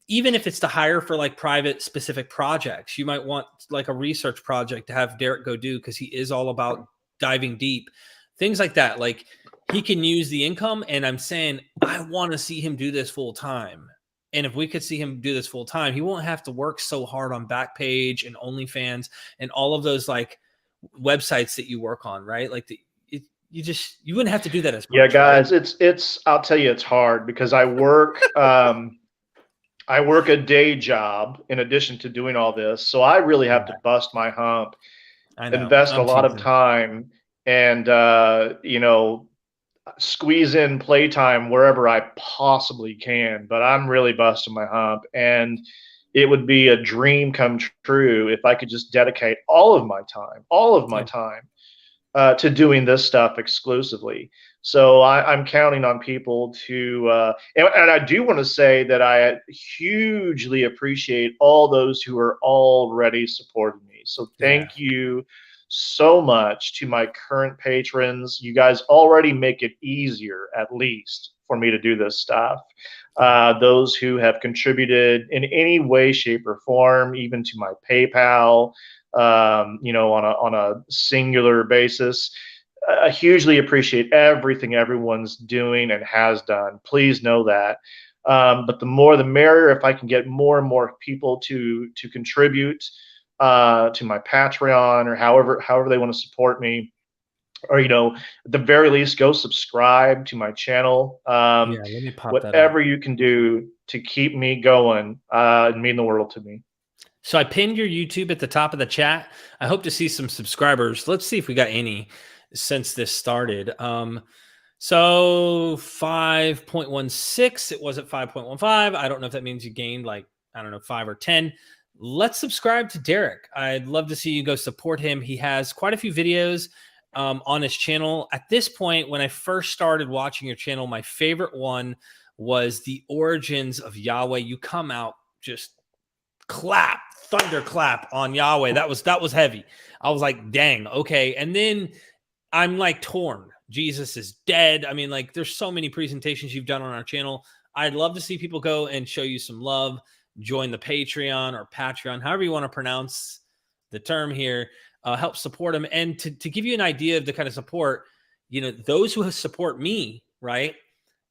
even if it's to hire for like private specific projects. You might want like a research project to have Derreck go do because he is all about diving deep, things like that. Like, he can use the income, and I'm saying I want to see him do this full time. And if we could see him do this full time, he won't have to work so hard on Backpage and OnlyFans and all of those like websites that you work on, right? Like you wouldn't have to do that as much. Yeah, guys, right? it's I'll tell you, it's hard because I work I work a day job in addition to doing all this, so I really have to bust my hump, invest a lot of time, and squeeze in playtime wherever I possibly can. But I'm really busting my hump, and it would be a dream come true if I could just dedicate all of my time to doing this stuff exclusively. So I'm counting on people to, and I do want to say that I hugely appreciate all those who are already supporting me. So thank you so much to my current patrons. You guys already make it easier, at least, for me to do this stuff. Those who have contributed in any way, shape, or form, even to my PayPal, on a singular basis. I hugely appreciate everything everyone's doing and has done. Please know that. But the more the merrier. If I can get more and more people to contribute to my Patreon or however they want to support me, or at the very least, go subscribe to my channel. Let me pop whatever you can do to keep me going, it'd mean the world to me. So I pinned your YouTube at the top of the chat. I hope to see some subscribers. Let's see if we got any since this started. So 5.16, it was at 5.15. I don't know if that means you gained 5 or 10. Let's subscribe to Derreck. I'd love to see you go support him. He has quite a few videos on his channel. At this point, when I first started watching your channel, my favorite one was the origins of Yahweh. You come out just thunderclap on Yahweh. That was heavy. I was like, dang, okay. And then I'm like torn. Jesus is dead. I mean, there's so many presentations you've done on our channel. I'd love to see people go and show you some love, join the Patreon or Patreon, however you want to pronounce the term here, help support them. And to give you an idea of the kind of support, those who support me, right?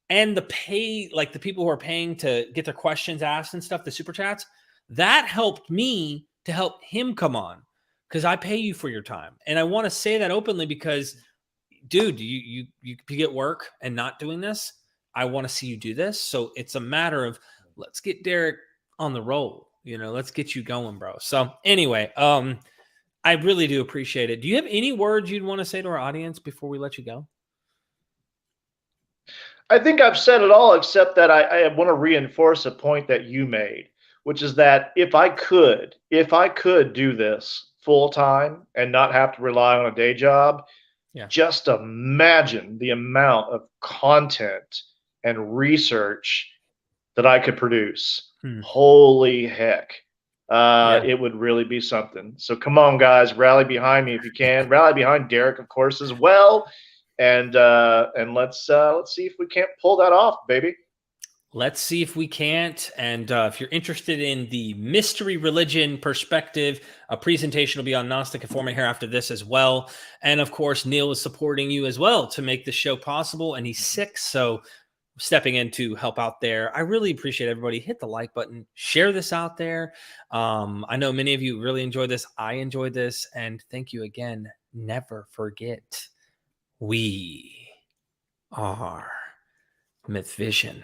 And the people who are paying to get their questions asked and stuff, the super chats, that helped me to help him come on because I pay you for your time. And I want to say that openly because, dude, you get work and not doing this. I want to see you do this. So it's a matter of let's get Derreck on the roll. Let's get you going, bro. So anyway, I really do appreciate it. Do you have any words you'd want to say to our audience before we let you go? I think I've said it all, except that I want to reinforce a point that you made, which is that if I could do this full time and not have to rely on a day job, just imagine the amount of content and research that I could produce. Holy heck. It would really be something. So come on, guys, rally behind me if you can. Rally behind Derreck, of course, as well. And let's see if we can't pull that off, baby. Let's see if we can't. And if you're interested in the mystery religion perspective, a presentation will be on Gnostic and Forma here after this as well. And of course, Neil is supporting you as well to make the show possible. And he's sick, so stepping in to help out there. I really appreciate everybody. Hit the like button, share this out there. I know many of you really enjoy this. I enjoyed this. And thank you again. Never forget, we are MythVision.